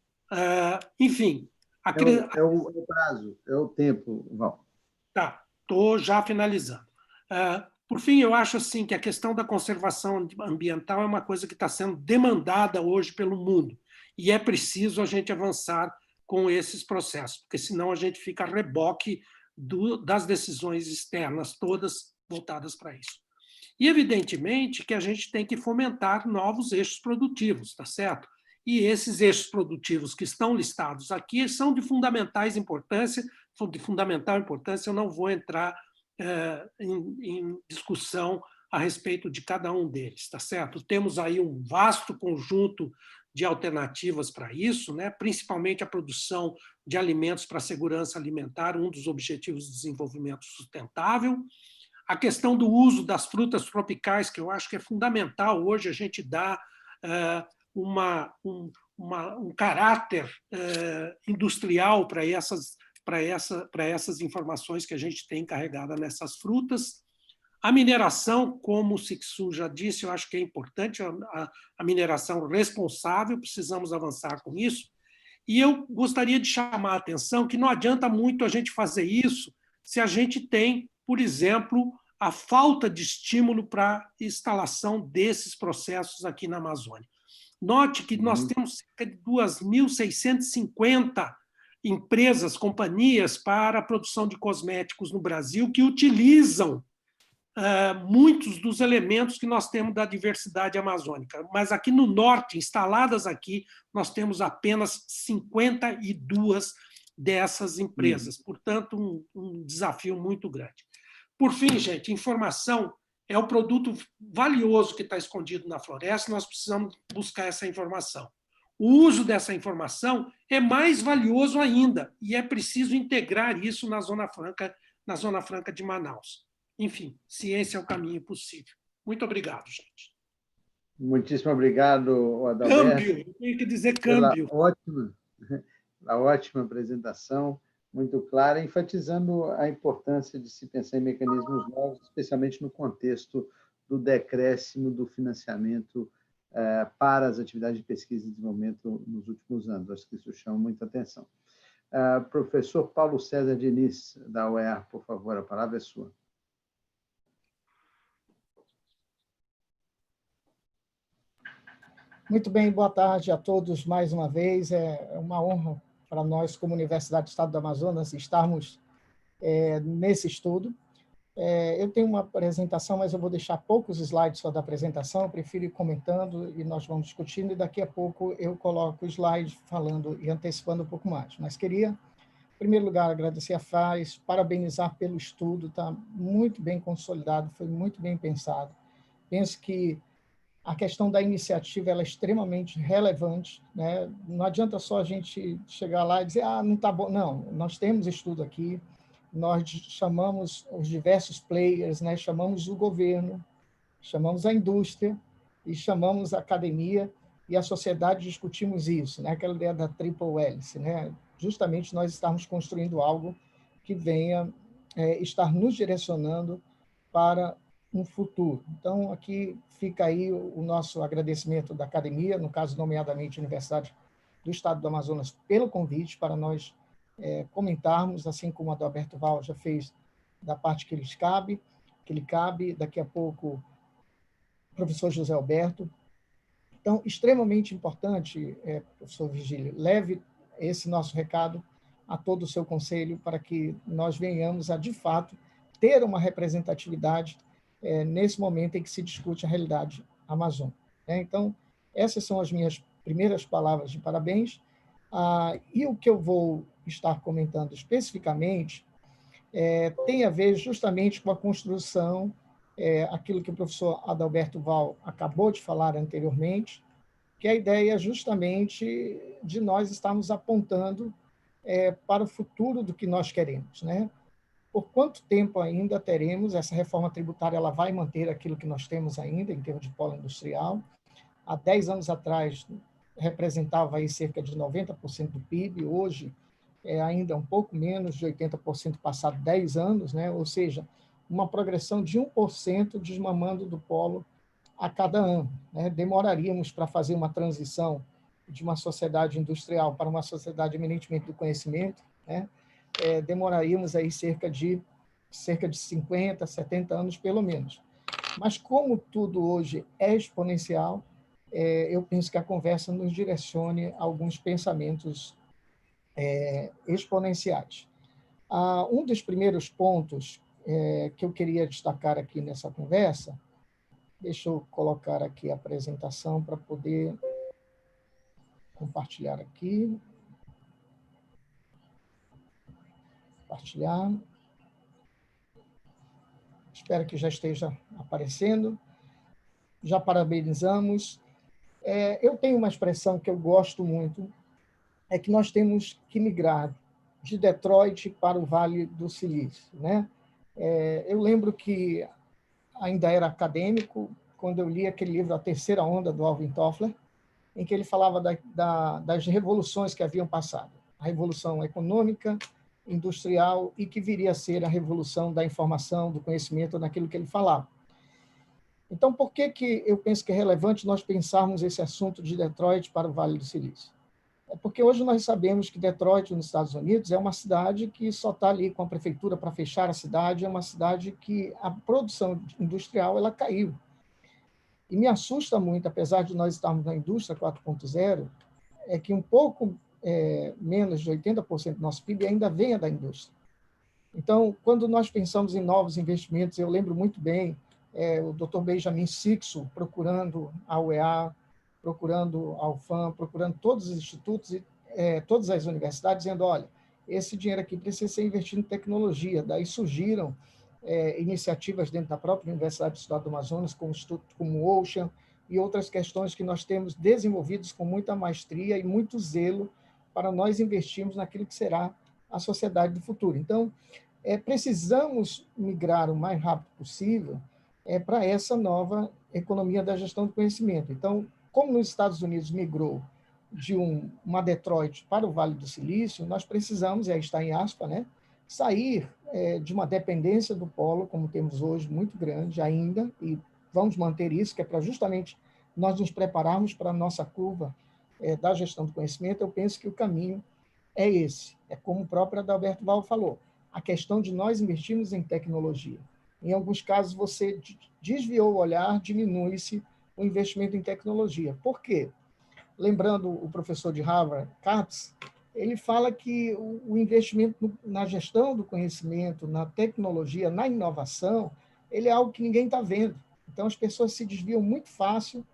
enfim. É o prazo, é o tempo, Val. Tá, estou já finalizando. Por fim, eu acho assim que a questão da conservação ambiental é uma coisa que está sendo demandada hoje pelo mundo. E é preciso a gente avançar com esses processos, porque senão a gente fica a reboque das decisões externas, todas voltadas para isso. E, evidentemente, que a gente tem que fomentar novos eixos produtivos, tá certo? E esses eixos produtivos que estão listados aqui são de fundamental importância, eu não vou entrar em discussão a respeito de cada um deles, tá certo? Temos aí um vasto conjunto de alternativas para isso, né? Principalmente a produção de alimentos para a segurança alimentar, um dos objetivos de desenvolvimento sustentável. A questão do uso das frutas tropicais, que eu acho que é fundamental hoje a gente dar um caráter industrial para essas informações que a gente tem carregada nessas frutas. A mineração, como o Sixu já disse, eu acho que é importante, a mineração responsável, precisamos avançar com isso. E eu gostaria de chamar a atenção que não adianta muito a gente fazer isso se a gente tem, por exemplo, a falta de estímulo para a instalação desses processos aqui na Amazônia. Note que nós temos cerca de 2.650 empresas, companhias para a produção de cosméticos no Brasil que utilizam muitos dos elementos que nós temos da diversidade amazônica. Mas aqui no norte, instaladas aqui, nós temos apenas 52 dessas empresas. Portanto, um desafio muito grande. Por fim, gente, informação é o produto valioso que está escondido na floresta, nós precisamos buscar essa informação. O uso dessa informação é mais valioso ainda, e é preciso integrar isso na Zona Franca de Manaus. Enfim, ciência é o caminho possível. Muito obrigado, gente. Muitíssimo obrigado, Adalberto. Câmbio, eu tenho que dizer câmbio. Pela ótima apresentação, muito clara, enfatizando a importância de se pensar em mecanismos novos, especialmente no contexto do decréscimo do financiamento para as atividades de pesquisa e desenvolvimento nos últimos anos. Acho que isso chama muita atenção. Professor Paulo César Diniz, da UER, por favor, a palavra é sua. Muito bem, boa tarde a todos mais uma vez. É uma honra para nós, como Universidade do Estado do Amazonas, estarmos nesse estudo. Eu tenho uma apresentação, mas eu vou deixar poucos slides só da apresentação, eu prefiro ir comentando e nós vamos discutindo, e daqui a pouco eu coloco o slide falando e antecipando um pouco mais. Mas queria, em primeiro lugar, agradecer a FAES, parabenizar pelo estudo, está muito bem consolidado, foi muito bem pensado. Penso que a questão da iniciativa ela é extremamente relevante, né? Não adianta só a gente chegar lá e dizer, não está bom. Não, nós temos estudo aqui, nós chamamos os diversos players, né? Chamamos o governo, chamamos a indústria e chamamos a academia e a sociedade, discutimos isso, né? Aquela ideia da triple hélice, né? Justamente nós estamos construindo algo que venha estar nos direcionando para um futuro. Então, aqui fica aí o nosso agradecimento da academia, no caso, nomeadamente, a Universidade do Estado do Amazonas, pelo convite para nós comentarmos, assim como a Adalberto Val já fez da parte que lhe cabe, daqui a pouco o professor José Alberto, Então, extremamente importante, professor Virgílio, leve esse nosso recado a todo o seu conselho para que nós venhamos a, de fato, ter uma representatividade nesse momento em que se discute a realidade amazônica. Então, essas são as minhas primeiras palavras de parabéns. E o que eu vou estar comentando especificamente tem a ver justamente com a construção, aquilo que o professor Adalberto Val acabou de falar anteriormente, que é a ideia justamente de nós estarmos apontando para o futuro do que nós queremos, né? Por quanto tempo ainda teremos essa reforma tributária? Ela vai manter aquilo que nós temos ainda em termos de polo industrial. Há 10 anos atrás representava aí cerca de 90% do PIB, hoje é ainda um pouco menos de 80% passado 10 anos, né? Ou seja, uma progressão de 1% desmamando do polo a cada ano, né? Demoraríamos para fazer uma transição de uma sociedade industrial para uma sociedade eminentemente do conhecimento, né? Demoraríamos aí cerca de 50, 70 anos, pelo menos. Mas como tudo hoje é exponencial, eu penso que a conversa nos direcione a alguns pensamentos exponenciais. Um dos primeiros pontos que eu queria destacar aqui nessa conversa, deixa eu colocar aqui a apresentação para poder compartilhar aqui. Compartilhar. Espero que já esteja aparecendo. Já parabenizamos. Eu tenho uma expressão que eu gosto muito, é que nós temos que migrar de Detroit para o Vale do Silício, né? Eu lembro que ainda era acadêmico quando eu li aquele livro A Terceira Onda, do Alvin Toffler, em que ele falava das revoluções que haviam passado. A revolução econômica, industrial e que viria a ser a revolução da informação, do conhecimento, naquilo que ele falava. Então, por que eu penso que é relevante nós pensarmos esse assunto de Detroit para o Vale do Silício? É porque hoje nós sabemos que Detroit, nos Estados Unidos, é uma cidade que só está ali com a prefeitura para fechar a cidade, é uma cidade que a produção industrial ela caiu. E me assusta muito, apesar de nós estarmos na indústria 4.0, é que um pouco menos de 80% do nosso PIB ainda venha da indústria. Então, quando nós pensamos em novos investimentos, eu lembro muito bem o Dr. Benjamin Sixo procurando a UEA, procurando a UFAM, procurando todos os institutos e todas as universidades, dizendo, olha, esse dinheiro aqui precisa ser investido em tecnologia. Daí surgiram iniciativas dentro da própria Universidade do Estado do Amazonas, como o Instituto como o Ocean, e outras questões que nós temos desenvolvidos com muita maestria e muito zelo para nós investirmos naquilo que será a sociedade do futuro. Então, precisamos migrar o mais rápido possível para essa nova economia da gestão do conhecimento. Então, como nos Estados Unidos migrou de uma Detroit para o Vale do Silício, nós precisamos, e aí está em aspa, né, sair de uma dependência do polo, como temos hoje, muito grande ainda, e vamos manter isso, que é para justamente nós nos prepararmos para a nossa curva da gestão do conhecimento. Eu penso que o caminho é esse. É como o próprio Adalberto Val falou, a questão de nós investirmos em tecnologia. Em alguns casos, você desviou o olhar, diminui-se o investimento em tecnologia. Por quê? Lembrando o professor de Harvard, Katz, ele fala que o investimento na gestão do conhecimento, na tecnologia, na inovação, ele é algo que ninguém está vendo. Então, as pessoas se desviam muito fácil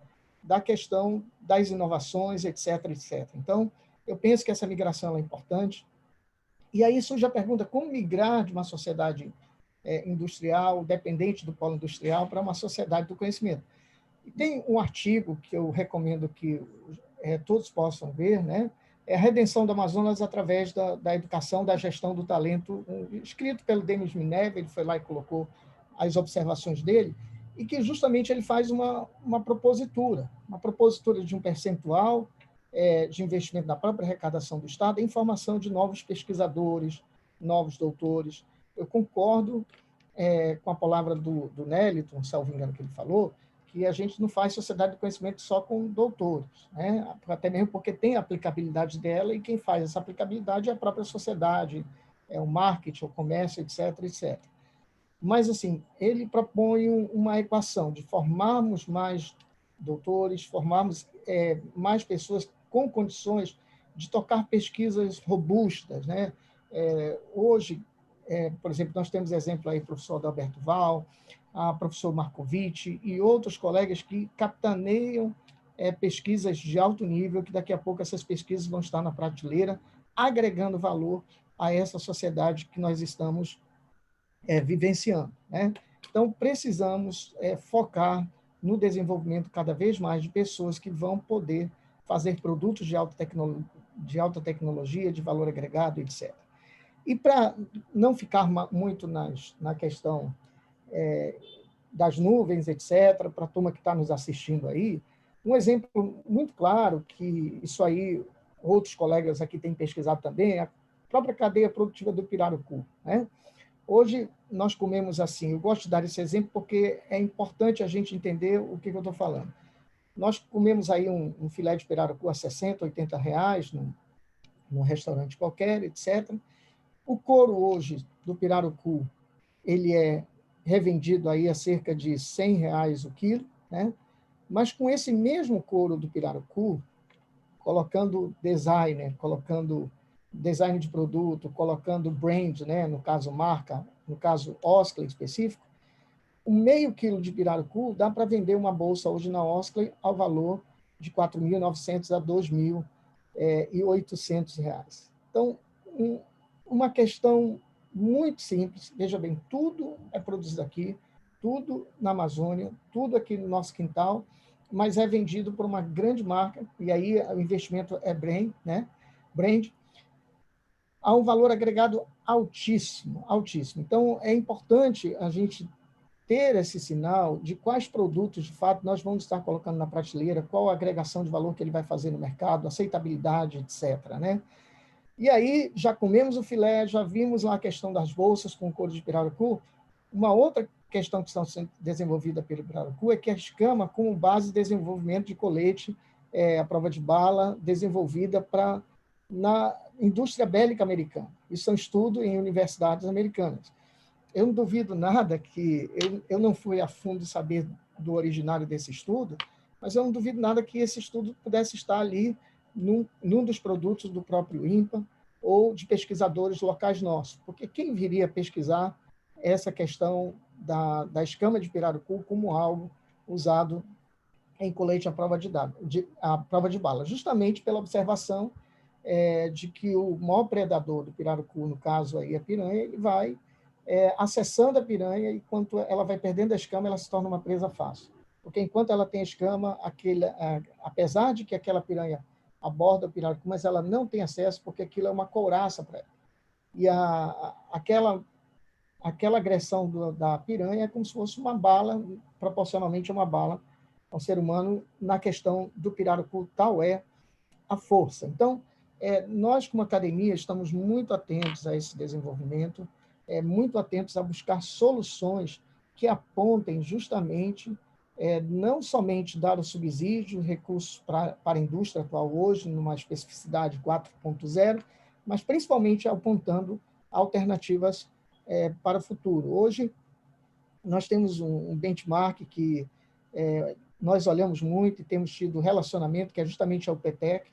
da questão das inovações, etc., etc. Então, eu penso que essa migração é importante. E aí surge a pergunta, como migrar de uma sociedade industrial, dependente do polo industrial, para uma sociedade do conhecimento? E tem um artigo que eu recomendo que todos possam ver, né? É a Redenção do Amazonas através da educação, da gestão do talento, escrito pelo Denis Mineve, ele foi lá e colocou as observações dele, e que justamente ele faz uma propositura de um percentual de investimento na própria arrecadação do Estado em formação de novos pesquisadores, novos doutores. Eu concordo com a palavra do Neliton, salvo engano que ele falou, que a gente não faz sociedade do conhecimento só com doutores, né? Até mesmo porque tem a aplicabilidade dela e quem faz essa aplicabilidade é a própria sociedade, o marketing, o comércio, etc., etc. Mas, assim, ele propõe uma equação de formarmos mais doutores, formarmos mais pessoas com condições de tocar pesquisas robustas, né? Hoje, por exemplo, nós temos exemplo aí o professor Adalberto Val, a professor Markovic e outros colegas que capitaneiam pesquisas de alto nível, que daqui a pouco essas pesquisas vão estar na prateleira, agregando valor a essa sociedade que nós estamos vivenciando, né? Então, precisamos focar no desenvolvimento cada vez mais de pessoas que vão poder fazer produtos de alta tecnologia, de valor agregado, etc. E para não ficar muito na questão das nuvens, etc., para a turma que está nos assistindo aí, um exemplo muito claro, que isso aí outros colegas aqui têm pesquisado também, é a própria cadeia produtiva do pirarucu, né? Hoje, nós comemos assim, eu gosto de dar esse exemplo porque é importante a gente entender o que eu estou falando. Nós comemos aí um filé de pirarucu a 60, 80 reais, num restaurante qualquer, etc. O couro hoje do pirarucu, ele é revendido aí a cerca de 100 reais o quilo, né? Mas com esse mesmo couro do pirarucu, colocando designer, colocando design de produto, colocando brand, né? No caso marca, no caso Osklen específico, um meio quilo de pirarucu dá para vender uma bolsa hoje na Osklen ao valor de 4.900 a 2.800 reais. Então, uma questão muito simples, veja bem, tudo é produzido aqui, tudo na Amazônia, tudo aqui no nosso quintal, mas é vendido por uma grande marca, e aí o investimento é brand, né? Brand, a um valor agregado altíssimo, altíssimo. Então, é importante a gente ter esse sinal de quais produtos, de fato, nós vamos estar colocando na prateleira, qual a agregação de valor que ele vai fazer no mercado, aceitabilidade, etc., né? E aí, já comemos o filé, já vimos lá a questão das bolsas com couro de pirarucu. Uma outra questão que está sendo desenvolvida pelo pirarucu é que a escama, como base de desenvolvimento de colete, a prova de bala, desenvolvida na indústria bélica americana. Isso é um estudo em universidades americanas. Eu não duvido nada que... Eu não fui a fundo saber do originário desse estudo, mas eu não duvido nada que esse estudo pudesse estar ali num dos produtos do próprio INPA ou de pesquisadores locais nossos. Porque quem viria pesquisar essa questão da escama de pirarucu como algo usado em colete à prova de bala, justamente pela observação de que o maior predador do pirarucu, no caso aí a piranha, ele vai acessando a piranha e quando ela vai perdendo a escama, ela se torna uma presa fácil. Porque enquanto ela tem a escama, apesar de que aquela piranha aborda o pirarucu, mas ela não tem acesso porque aquilo é uma couraça para ela. E aquela agressão da piranha é como se fosse uma bala, proporcionalmente uma bala ao ser humano, na questão do pirarucu, tal é a força. Então, nós, como academia, estamos muito atentos a esse desenvolvimento, muito atentos a buscar soluções que apontem justamente, não somente dar o subsídio, recursos para a indústria atual hoje, numa especificidade 4.0, mas principalmente apontando alternativas para o futuro. Hoje, nós temos um benchmark que nós olhamos muito e temos tido relacionamento, que é justamente a UPTEC,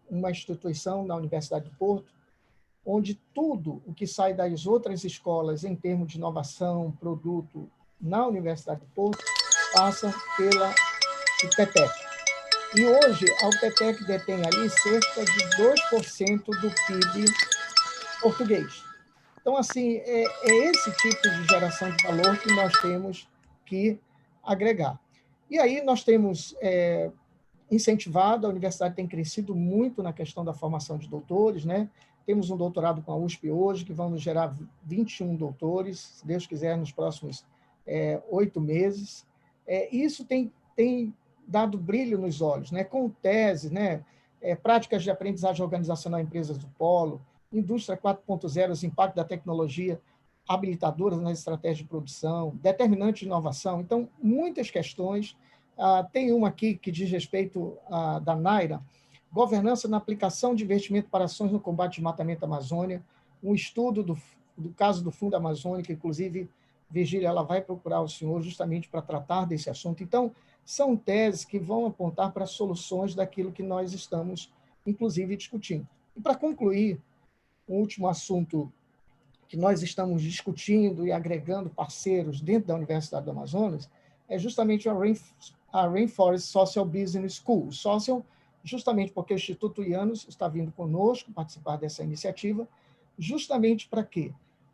uma instituição na Universidade do Porto, onde tudo o que sai das outras escolas em termos de inovação, produto, na Universidade do Porto, passa pela UPTEC. E hoje a UPTEC detém ali cerca de 2% do PIB português. Então, assim, é esse tipo de geração de valor que nós temos que agregar. E aí nós temos incentivado, a universidade tem crescido muito na questão da formação de doutores, né? Temos um doutorado com a USP hoje, que vão nos gerar 21 doutores, se Deus quiser, nos próximos 8 meses. Isso tem dado brilho nos olhos, né? Com tese, né? Práticas de aprendizagem organizacional em empresas do polo, indústria 4.0, os impactos da tecnologia habilitadoras nas estratégias de produção, determinante de inovação. Então, muitas questões. Tem uma aqui que diz respeito da NAIRA, governança na aplicação de investimento para ações no combate ao desmatamento da Amazônia, um estudo do caso do Fundo Amazônico, inclusive, Virgília, ela vai procurar o senhor justamente para tratar desse assunto. Então, são teses que vão apontar para soluções daquilo que nós estamos, inclusive, discutindo. E, para concluir, o último assunto que nós estamos discutindo e agregando parceiros dentro da Universidade do Amazonas é justamente a Rainforest Social Business School. Social, justamente porque o Instituto Ianos está vindo conosco participar dessa iniciativa, justamente para quê?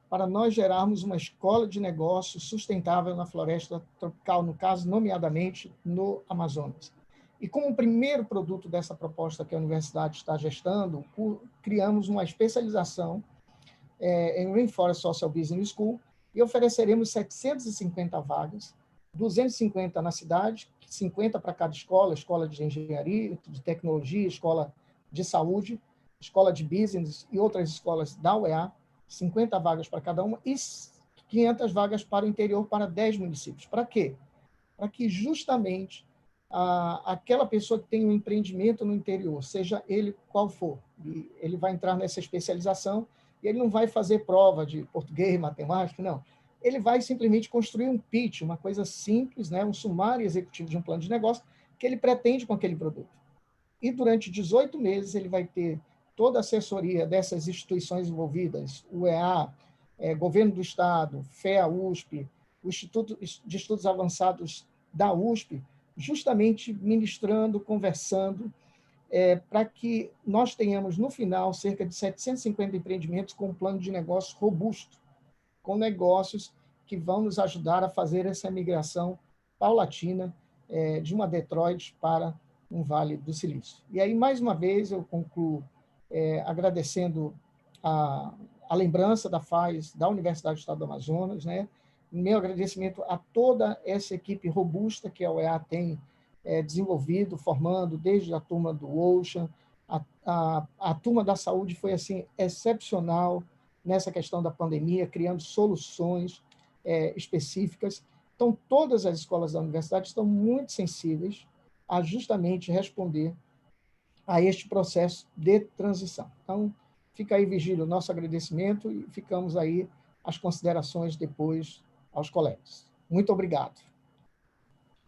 Para nós gerarmos uma escola de negócios sustentável na floresta tropical, no caso, nomeadamente, no Amazonas. E como primeiro produto dessa proposta que a universidade está gestando, criamos uma especialização em Rainforest Social Business School e ofereceremos 750 vagas, 250 na cidade, 50 para cada escola, escola de engenharia, de tecnologia, escola de saúde, escola de business e outras escolas da UEA, 50 vagas para cada uma e 500 vagas para o interior, para 10 municípios. Para quê? Para que justamente aquela pessoa que tem um empreendimento no interior, seja ele qual for, ele vai entrar nessa especialização e ele não vai fazer prova de português, matemática, não. Ele vai simplesmente construir um pitch, uma coisa simples, né, um sumário executivo de um plano de negócio que ele pretende com aquele produto. E durante 18 meses ele vai ter toda a assessoria dessas instituições envolvidas, o UEA, Governo do Estado, FEA USP, o Instituto de Estudos Avançados da USP, justamente ministrando, conversando, para que nós tenhamos, no final, cerca de 750 empreendimentos com um plano de negócio robusto, com negócios que vão nos ajudar a fazer essa migração paulatina de uma Detroit para um Vale do Silício. E aí, mais uma vez, eu concluo agradecendo a lembrança da FAES, da Universidade do Estado do Amazonas, né? Meu agradecimento a toda essa equipe robusta que a UEA tem desenvolvido, formando, desde a turma do Ocean, a turma da saúde foi assim excepcional nessa questão da pandemia, criando soluções específicas. Então, todas as escolas da universidade estão muito sensíveis a justamente responder a este processo de transição. Então, fica aí, Virgílio, o nosso agradecimento e ficamos aí as considerações depois aos colegas. Muito obrigado.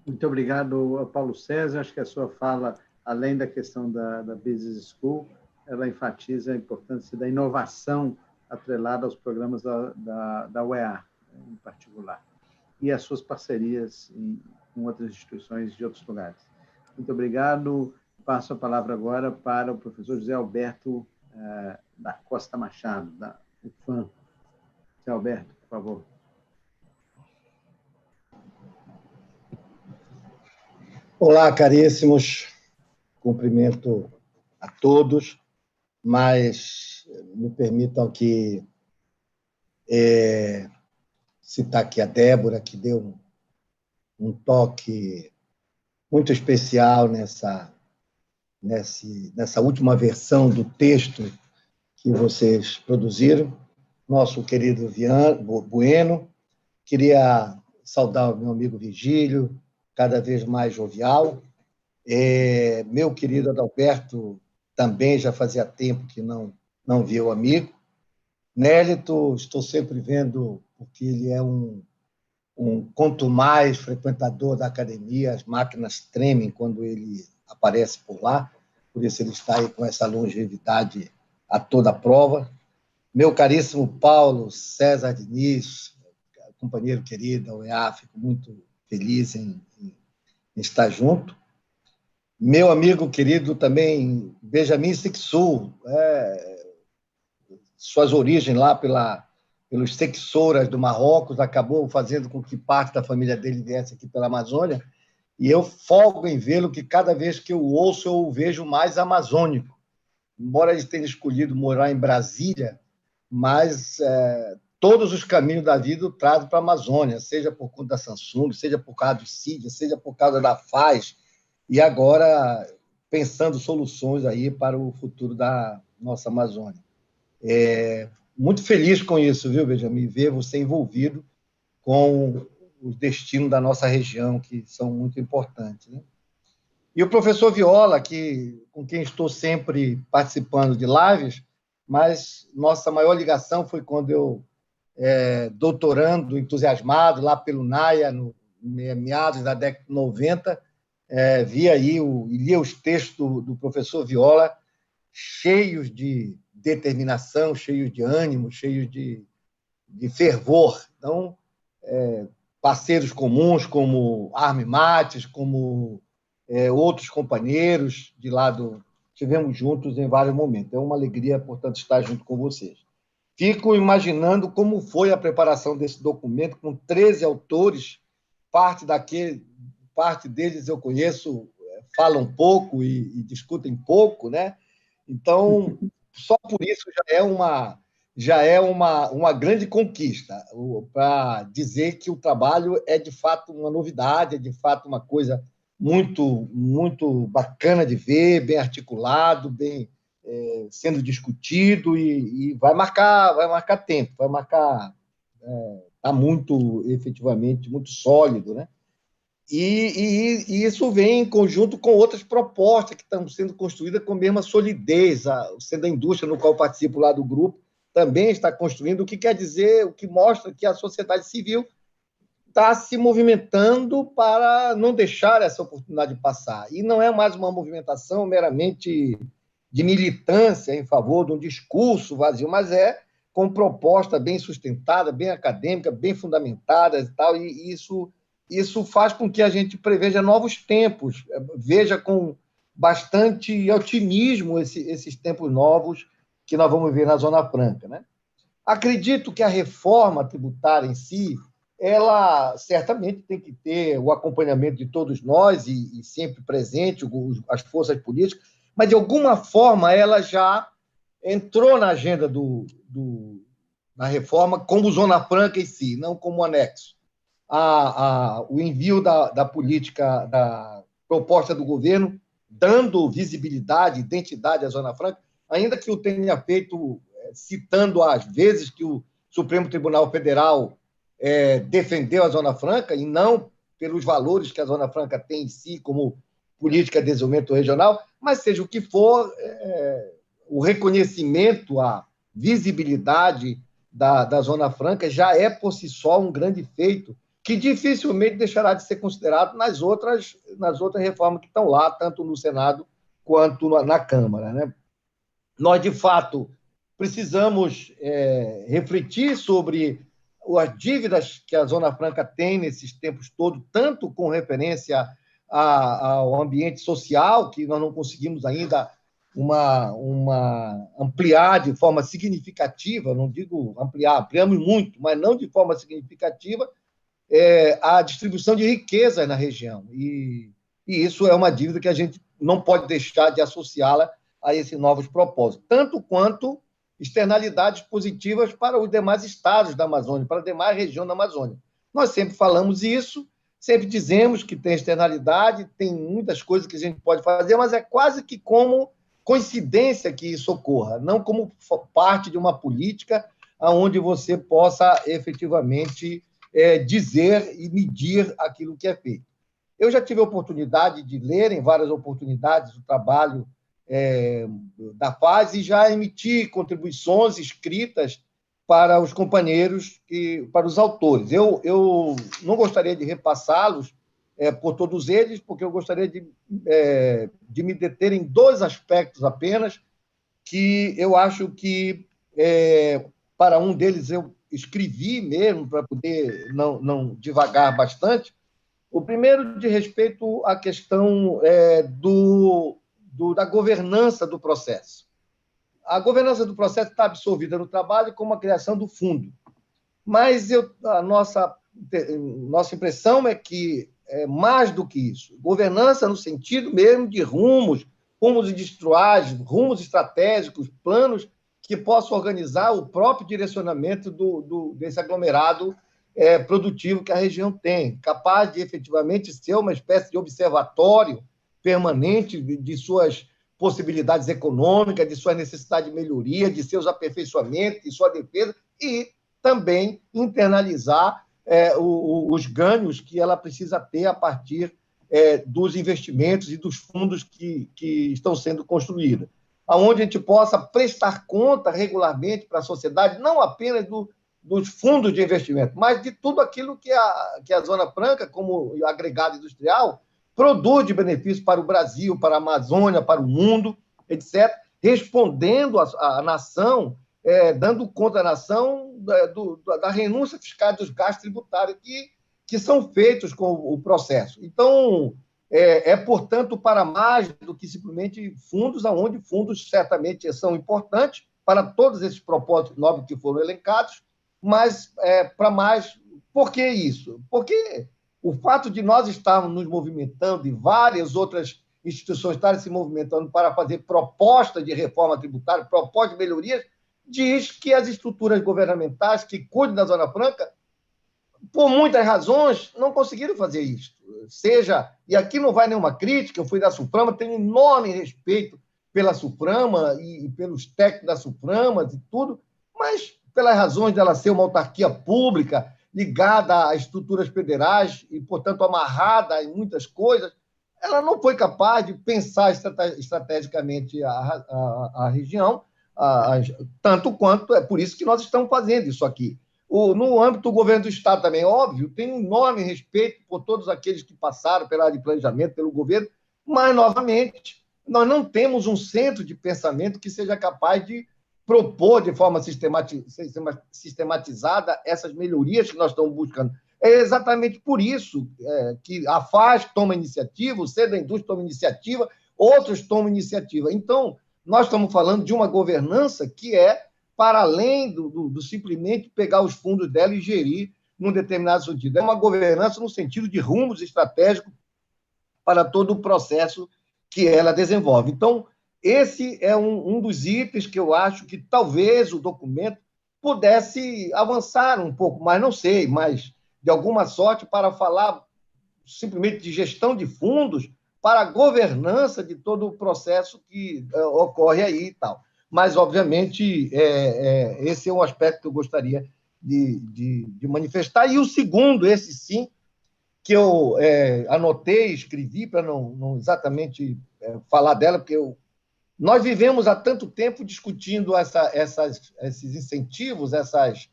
Muito obrigado, Paulo César. Acho que a sua fala, além da questão da Business School, ela enfatiza a importância da inovação atrelada aos programas da UEA, em particular, e as suas parcerias com outras instituições de outros lugares. Muito obrigado. Passo a palavra agora para o professor José Alberto da Costa Machado, da UFAM. José Alberto, por favor. Olá, caríssimos. Cumprimento a todos, mas me permitam que citar aqui a Débora, que deu um toque muito especial nessa última versão do texto que vocês produziram. Nosso querido Bueno. Queria saudar o meu amigo Virgílio, cada vez mais jovial. Meu querido Adalberto, também já fazia tempo que não via o amigo. Nélito, estou sempre vendo, porque ele é quanto mais frequentador da academia, as máquinas tremem quando ele aparece por lá, por isso ele está aí com essa longevidade a toda prova. Meu caríssimo Paulo César Diniz, companheiro querido da UEA, fico muito feliz em estar junto. Meu amigo querido também, Benjamin Sixou, suas origens lá pelos Sexouras do Marrocos, acabou fazendo com que parte da família dele viesse aqui pela Amazônia, e eu folgo em vê-lo, que cada vez que eu ouço, eu o vejo mais amazônico. Embora ele tenha escolhido morar em Brasília, mas todos os caminhos da vida o trazem para a Amazônia, seja por conta da Samsung, seja por causa do CID, seja por causa da FAES, e agora pensando soluções aí para o futuro da nossa Amazônia. Muito feliz com isso, viu, Benjamin? Ver você envolvido com os destinos da nossa região, que são muito importantes, né? E o professor Viola, com quem estou sempre participando de lives, mas nossa maior ligação foi quando eu, doutorando, entusiasmado, lá pelo NAIA, no meados da década de 90, via aí e lia os textos do professor Viola, cheios de determinação, cheios de ânimo, cheios de fervor. Então, parceiros comuns como Armin Mates, como outros companheiros de lado, estivemos juntos em vários momentos. É uma alegria, portanto, estar junto com vocês. Fico imaginando como foi a preparação desse documento, com 13 autores, parte deles eu conheço, falam pouco e discutem pouco, né? Então, só por isso já é uma grande conquista, para dizer que o trabalho é, de fato, uma novidade, é, de fato, uma coisa muito, muito bacana de ver, bem articulado, bem sendo discutido, e vai marcar tempo, vai marcar... Está muito, efetivamente, muito sólido, né? E isso vem em conjunto com outras propostas que estão sendo construídas com a mesma solidez. Sendo a indústria no qual participo lá do grupo, também está construindo, o que quer dizer, o que mostra que a sociedade civil está se movimentando para não deixar essa oportunidade passar. E não é mais uma movimentação meramente de militância em favor de um discurso vazio, mas com proposta bem sustentada, bem acadêmica, bem fundamentada e tal, e isso faz com que a gente preveja novos tempos, veja com bastante otimismo esses tempos novos que nós vamos ver na Zona Franca, né? Acredito que a reforma tributária em si, ela certamente tem que ter o acompanhamento de todos nós e sempre presente, as forças políticas, mas, de alguma forma, ela já entrou na agenda da reforma como Zona Franca em si, não como anexo. O envio da política, da proposta do governo, dando visibilidade, identidade à Zona Franca, ainda que o tenha feito citando as vezes que o Supremo Tribunal Federal defendeu a Zona Franca, e não pelos valores que a Zona Franca tem em si, como política de desenvolvimento regional, mas seja o que for, o reconhecimento, a visibilidade da Zona Franca já é, por si só, um grande feito, que dificilmente deixará de ser considerado nas outras reformas que estão lá, tanto no Senado quanto na Câmara, né? Nós, de fato, precisamos refletir sobre as dívidas que a Zona Franca tem nesses tempos todos, tanto com referência ao ambiente social, que nós não conseguimos ainda ampliar de forma significativa, não digo ampliar, ampliamos muito, mas não de forma significativa, a distribuição de riqueza na região. E isso é uma dívida que a gente não pode deixar de associá-la a esses novos propósitos, tanto quanto externalidades positivas para os demais estados da Amazônia, para a demais região da Amazônia. Nós sempre falamos isso, sempre dizemos que tem externalidade, tem muitas coisas que a gente pode fazer, mas é quase que como coincidência que isso ocorra, não como parte de uma política onde você possa efetivamente dizer e medir aquilo que é feito. Eu já tive a oportunidade de ler, em várias oportunidades, o trabalho da FAS, e já emiti contribuições escritas para os companheiros, para os autores. Eu não gostaria de repassá-los por todos eles, porque eu gostaria de me deter em dois aspectos apenas, que eu acho que, para um deles, eu escrevi mesmo, para poder não divagar bastante. O primeiro, de respeito à questão da governança do processo. A governança do processo está absorvida no trabalho como a criação do fundo. Mas a nossa impressão é que é mais do que isso. Governança no sentido mesmo de rumos industriais, rumos estratégicos, planos que possam organizar o próprio direcionamento desse aglomerado produtivo que a região tem, capaz de efetivamente ser uma espécie de observatório permanente de suas possibilidades econômicas, de sua necessidade de melhoria, de seus aperfeiçoamentos, de sua defesa, e também internalizar os ganhos que ela precisa ter a partir dos investimentos e dos fundos que estão sendo construídos, onde a gente possa prestar conta regularmente para a sociedade, não apenas dos fundos de investimento, mas de tudo aquilo que a Zona Franca, como agregado industrial, produz de benefício para o Brasil, para a Amazônia, para o mundo, etc., respondendo à nação, dando conta à nação da renúncia fiscal dos gastos tributários que são feitos com o processo. Então, portanto, para mais do que simplesmente fundos, onde fundos certamente são importantes para todos esses propósitos nobres que foram elencados, mas para mais. Por que isso? Porque o fato de nós estarmos nos movimentando e várias outras instituições estarem se movimentando para fazer propostas de reforma tributária, propostas de melhorias, diz que as estruturas governamentais que cuidam da Zona Franca, por muitas razões, não conseguiram fazer isso. E aqui não vai nenhuma crítica, eu fui da SUFRAMA, tenho enorme respeito pela SUFRAMA e pelos técnicos da SUFRAMA e tudo, mas pelas razões dela ser uma autarquia pública, ligada a estruturas federais e, portanto, amarrada em muitas coisas, ela não foi capaz de pensar estrategicamente a região, tanto quanto é por isso que nós estamos fazendo isso aqui. No âmbito do governo do Estado também, óbvio, tenho um enorme respeito por todos aqueles que passaram pela área de planejamento, pelo governo, mas, novamente, nós não temos um centro de pensamento que seja capaz de propor de forma sistematizada essas melhorias que nós estamos buscando. É exatamente por isso que a FAS toma iniciativa, o Centro da Indústria toma iniciativa, outros tomam iniciativa. Então, nós estamos falando de uma governança que para além do simplesmente pegar os fundos dela e gerir num determinado sentido. É uma governança no sentido de rumos estratégicos para todo o processo que ela desenvolve. Então, esse é um dos itens que eu acho que talvez o documento pudesse avançar um pouco mais, não sei, mas de alguma sorte para falar simplesmente de gestão de fundos para a governança de todo o processo que ocorre aí e tal. Mas, obviamente, esse é um aspecto que eu gostaria de manifestar. E o segundo, esse sim, que eu anotei, escrevi para não exatamente falar dela, porque nós vivemos há tanto tempo discutindo esses incentivos, essas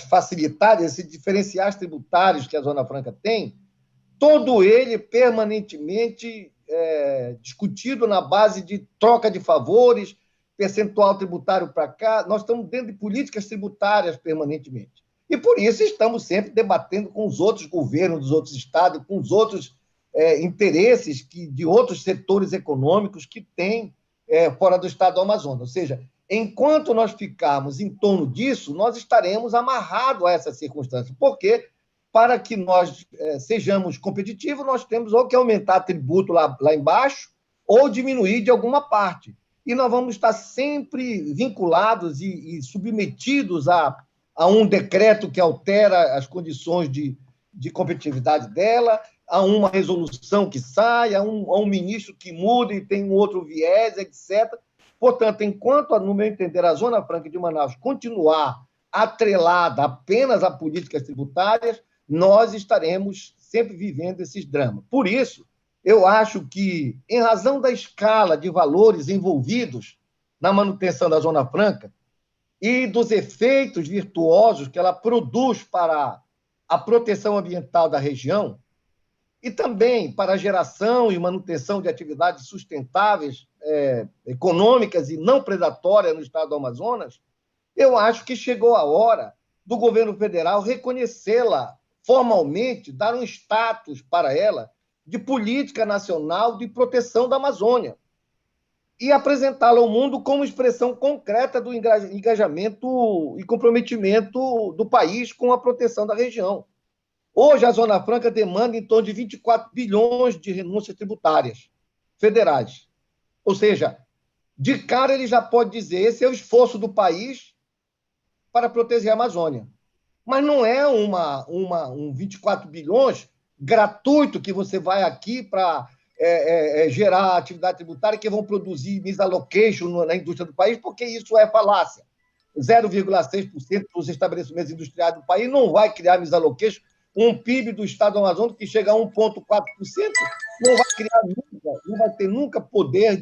facilidades, esses diferenciais tributários que a Zona Franca tem, todo ele permanentemente discutido na base de troca de favores, percentual tributário para cá. Nós estamos dentro de políticas tributárias permanentemente. E, por isso, estamos sempre debatendo com os outros governos dos outros estados, com os outros interesses de outros setores econômicos que têm fora do estado do Amazonas. Ou seja, enquanto nós ficarmos em torno disso, nós estaremos amarrados a essa circunstância. Porque, para que nós sejamos competitivos, nós temos ou que aumentar tributo lá embaixo ou diminuir de alguma parte. E nós vamos estar sempre vinculados e submetidos a um decreto que altera as condições de competitividade dela, a uma resolução que sai, a um ministro que muda e tem um outro viés, etc. Portanto, enquanto, no meu entender, a Zona Franca de Manaus continuar atrelada apenas a políticas tributárias, nós estaremos sempre vivendo esses dramas. Por isso, eu acho que, em razão da escala de valores envolvidos na manutenção da Zona Franca e dos efeitos virtuosos que ela produz para a proteção ambiental da região, e também para a geração e manutenção de atividades sustentáveis, econômicas e não predatórias no estado do Amazonas, eu acho que chegou a hora do governo federal reconhecê-la formalmente, dar um status para ela de política nacional de proteção da Amazônia e apresentá-la ao mundo como expressão concreta do engajamento e comprometimento do país com a proteção da região. Hoje, a Zona Franca demanda em torno de 24 bilhões de renúncias tributárias federais. Ou seja, de cara ele já pode dizer esse é o esforço do país para proteger a Amazônia. Mas não é um 24 bilhões gratuito que você vai aqui para gerar atividade tributária que vão produzir misallocation na indústria do país, porque isso é falácia. 0,6% dos estabelecimentos industriais do país não vai criar misallocation. Um PIB do estado do Amazonas que chega a 1,4%, não vai criar nunca, não vai ter nunca poder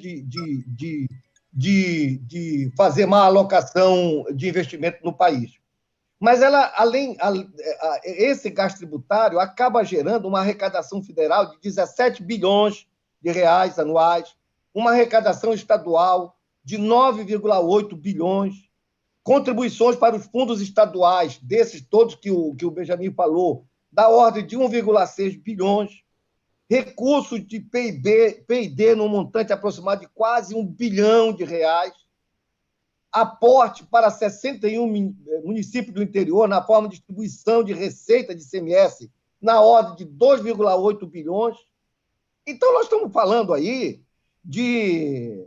de fazer má alocação de investimento no país. Mas ela, esse gasto tributário acaba gerando uma arrecadação federal de 17 bilhões de reais anuais, uma arrecadação estadual de 9,8 bilhões, contribuições para os fundos estaduais, desses todos que o Benjamin falou, da ordem de 1,6 bilhões, recursos de PID no montante aproximado de quase 1 bilhão de reais, aporte para 61 municípios do interior na forma de distribuição de receita de ICMS na ordem de 2,8 bilhões. Então, nós estamos falando aí de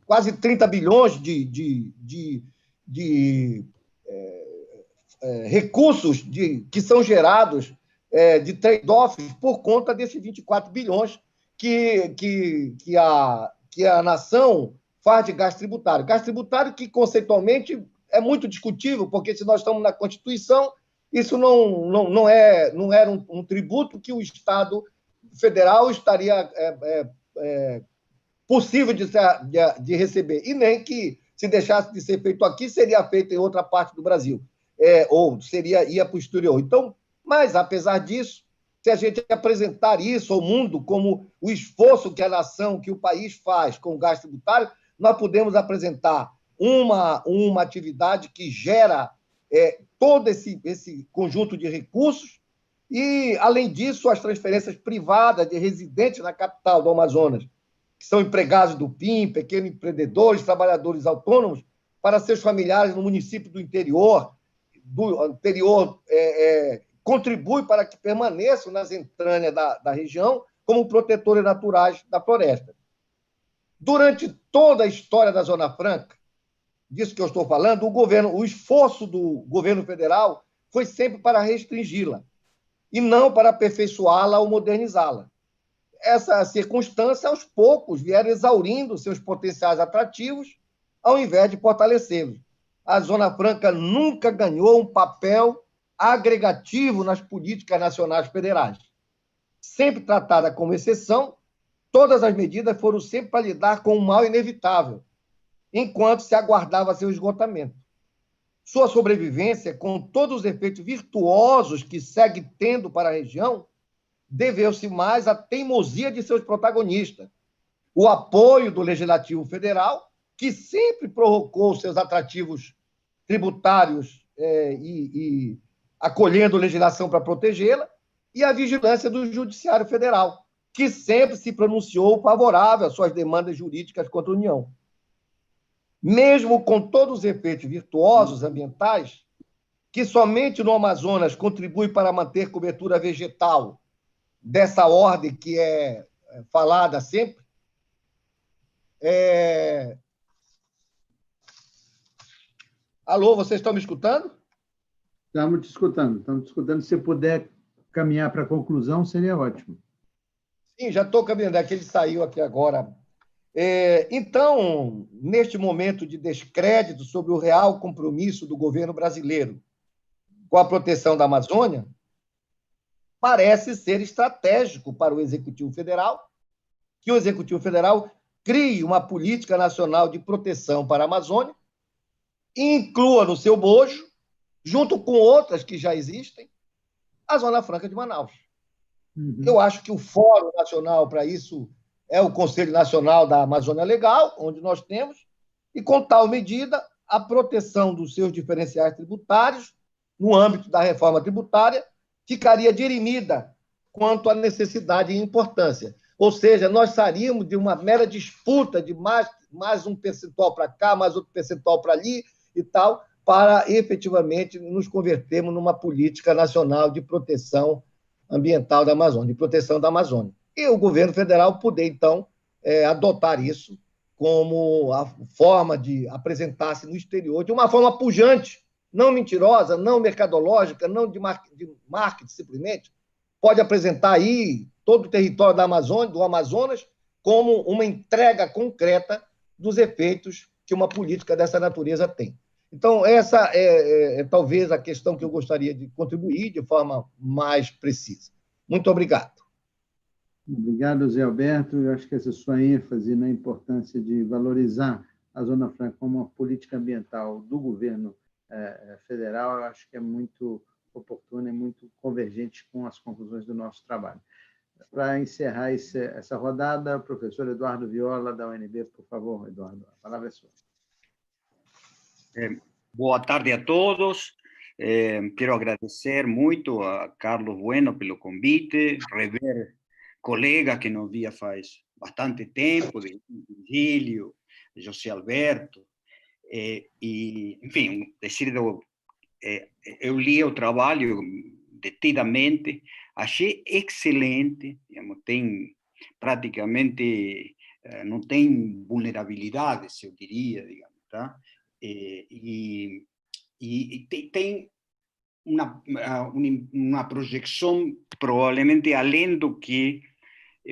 quase 30 bilhões de recursos que são gerados de trade-offs por conta desses 24 bilhões que a nação faz de gasto tributário. Gasto tributário que, conceitualmente, é muito discutível, porque se nós estamos na Constituição, isso não era um tributo que o Estado federal estaria possível de receber, e nem que, se deixasse de ser feito aqui, seria feito em outra parte do Brasil, ou ia para o exterior. Então, mas, apesar disso, se a gente apresentar isso ao mundo como o esforço que a nação, que o país faz com o gasto tributário, nós podemos apresentar uma atividade que gera todo esse conjunto de recursos e, além disso, as transferências privadas de residentes na capital do Amazonas, que são empregados do PIM, pequenos empreendedores, trabalhadores autônomos, para seus familiares no município do interior, contribui para que permaneçam nas entranhas da região como protetores naturais da floresta. Durante toda a história da Zona Franca, disso que eu estou falando, o esforço do governo federal foi sempre para restringi-la e não para aperfeiçoá-la ou modernizá-la. Essa circunstância, aos poucos, vieram exaurindo seus potenciais atrativos, ao invés de fortalecê-los. A Zona Franca nunca ganhou um papel agregativo nas políticas nacionais federais. Sempre tratada como exceção, todas as medidas foram sempre para lidar com o mal inevitável, enquanto se aguardava seu esgotamento. Sua sobrevivência, com todos os efeitos virtuosos que segue tendo para a região, deveu-se mais à teimosia de seus protagonistas, o apoio do Legislativo Federal, que sempre prorrogou seus atrativos tributários e acolhendo legislação para protegê-la, e a vigilância do Judiciário Federal, que sempre se pronunciou favorável às suas demandas jurídicas contra a União. Mesmo com todos os efeitos virtuosos ambientais, que somente no Amazonas contribui para manter cobertura vegetal dessa ordem que é falada sempre, Alô, vocês estão me escutando? Estamos te escutando. Se você puder caminhar para a conclusão, seria ótimo. Sim, já estou caminhando, é que ele saiu aqui agora. Então, neste momento de descrédito sobre o real compromisso do governo brasileiro com a proteção da Amazônia, parece ser estratégico para o Executivo Federal que o Executivo Federal crie uma política nacional de proteção para a Amazônia e inclua no seu bojo, junto com outras que já existem, a Zona Franca de Manaus. Uhum. Eu acho que o fórum nacional para isso é o Conselho Nacional da Amazônia Legal, onde nós temos, e, com tal medida, a proteção dos seus diferenciais tributários, no âmbito da reforma tributária, ficaria dirimida quanto à necessidade e importância. Ou seja, nós sairíamos de uma mera disputa de mais um percentual para cá, mais outro percentual para ali e tal, para efetivamente nos convertermos numa política nacional de proteção ambiental da Amazônia, de proteção da Amazônia. E o governo federal poder, então, adotar isso como a forma de apresentar-se no exterior, de uma forma pujante, não mentirosa, não mercadológica, não de marketing, simplesmente, pode apresentar aí todo o território da Amazônia, do Amazonas, como uma entrega concreta dos efeitos que uma política dessa natureza tem. Então, essa é talvez a questão que eu gostaria de contribuir de forma mais precisa. Muito obrigado. Obrigado, Zé Alberto. Eu acho que essa sua ênfase na importância de valorizar a Zona Franca como uma política ambiental do governo federal, eu acho que é muito oportuna e muito convergente com as conclusões do nosso trabalho. Para encerrar essa rodada, o professor Eduardo Viola, da UNB, por favor, Eduardo, a palavra é sua. Boa tarde a todos. Quero agradecer muito a Carlos Bueno pelo convite, rever colegas que não via faz bastante tempo, de Virgílio, de José Alberto, e, enfim, eu li o trabalho detidamente, achei excelente, digamos, tem praticamente, não tem vulnerabilidades, eu diria, digamos, tá? E tem uma projeção provavelmente além do que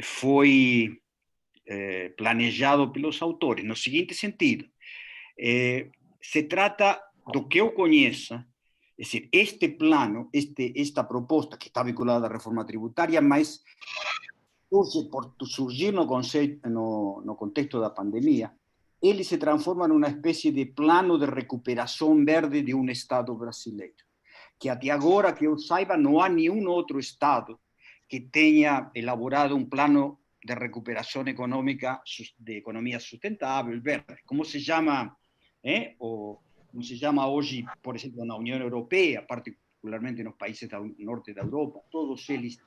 foi planejado pelos autores, no seguinte sentido, se trata do que eu conheça, é decir, este plano, esta proposta que está vinculada à reforma tributária, mas por surgir no contexto da pandemia, ele se transforma numa espécie de plano de recuperação verde de um Estado brasileiro, que até agora, que eu saiba, não há nenhum outro Estado que tenha elaborado um plano de recuperação econômica, de economia sustentável, verde, como se chama, como se chama hoje, por exemplo, na União Europeia, particularmente nos países do norte da Europa, todos eles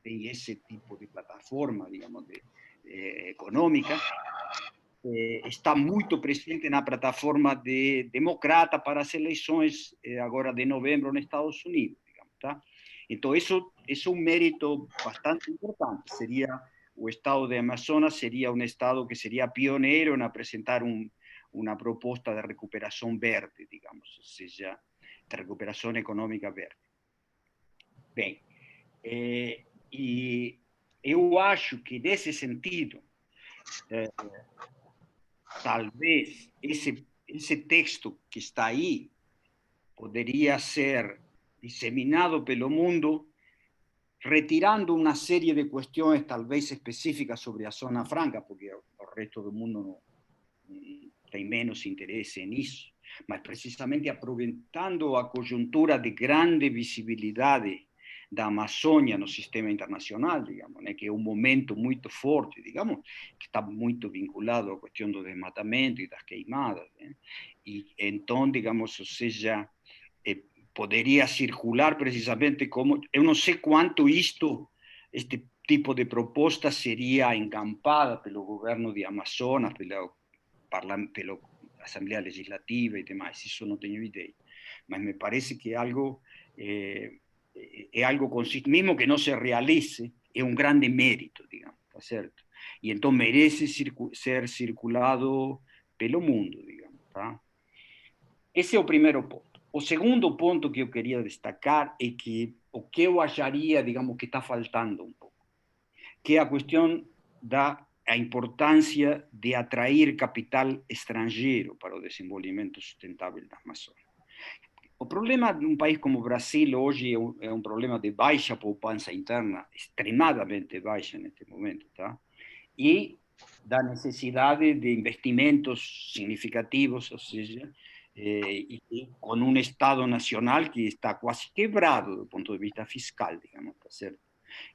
têm esse tipo de plataforma, digamos, econômica. Está muito presente na plataforma democrata para as eleições agora de novembro nos Estados Unidos, digamos, tá? Então, isso é um mérito bastante importante. O estado de Amazonas seria um estado que seria pioneiro em apresentar uma proposta de recuperação verde, digamos, ou seja, de recuperação econômica verde. Bem, e eu acho que, nesse sentido, talvez esse texto que está aí poderia ser disseminado pelo mundo, retirando uma série de questões talvez específicas sobre a Zona Franca, porque o resto do mundo não tem menos interesse nisso, mas precisamente aproveitando a conjuntura de grande visibilidade da Amazônia no sistema internacional, digamos, né, que é um momento muito forte, digamos, que está muito vinculado à questão do desmatamento e das queimadas, né? E então, digamos, ou seja, poderia circular precisamente como, eu não sei quanto este tipo de proposta seria encampada pelo governo de Amazonas, pela Assembleia Legislativa e demais, isso não tenho ideia, mas me parece que é algo consistente, mesmo que não se realize, é um grande mérito, digamos, tá certo? E então merece ser circulado pelo mundo, digamos, tá? Esse é o primeiro ponto. O segundo ponto que eu queria destacar é que o que eu acharia, digamos, que está faltando um pouco, que é a questão da importância de atrair capital estrangeiro para o desenvolvimento sustentável da Amazônia. O problema de um país como o Brasil hoje é um problema de baixa poupança interna, extremadamente baixa neste momento, tá? E da necessidade de investimentos significativos, ou seja, e com um Estado nacional que está quase quebrado do ponto de vista fiscal, digamos, tá certo?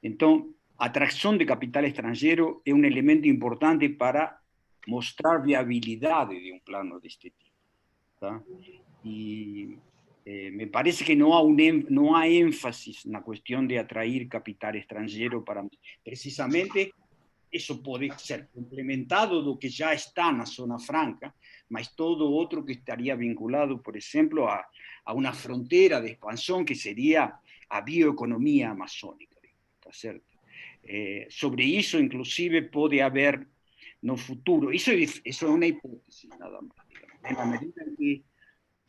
Então, a atração de capital estrangeiro é um elemento importante para mostrar viabilidade de um plano deste tipo, tá? E me parece que não há ênfase na questão de atrair capital estrangeiro para, precisamente, isso pode ser complementado do que já está na Zona Franca, mas todo outro que estaria vinculado, por exemplo, a uma fronteira de expansão que seria a bioeconomia amazônica, tá certo? Sobre isso, inclusive, pode haver no futuro, isso é uma hipótese, nada mais, digamos, na medida em que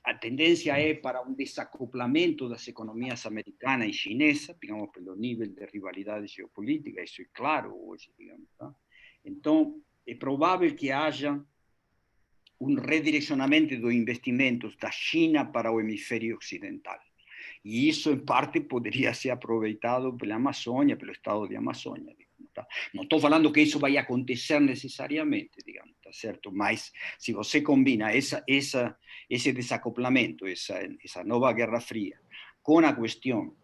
a tendência é para um desacoplamento das economias americanas e chinesas, digamos, pelo nível de rivalidade geopolítica, isso é claro hoje, digamos, tá? Então, é provável que haja um redirecionamento dos investimentos da China para o hemisfério ocidental. E isso, em parte, poderia ser aproveitado pela Amazônia, pelo estado de Amazônia, digamos, Tá? Não estou falando que isso vai acontecer necessariamente, digamos, tá certo? Mas se você combina esse desacoplamento, essa nova Guerra Fria, com a questão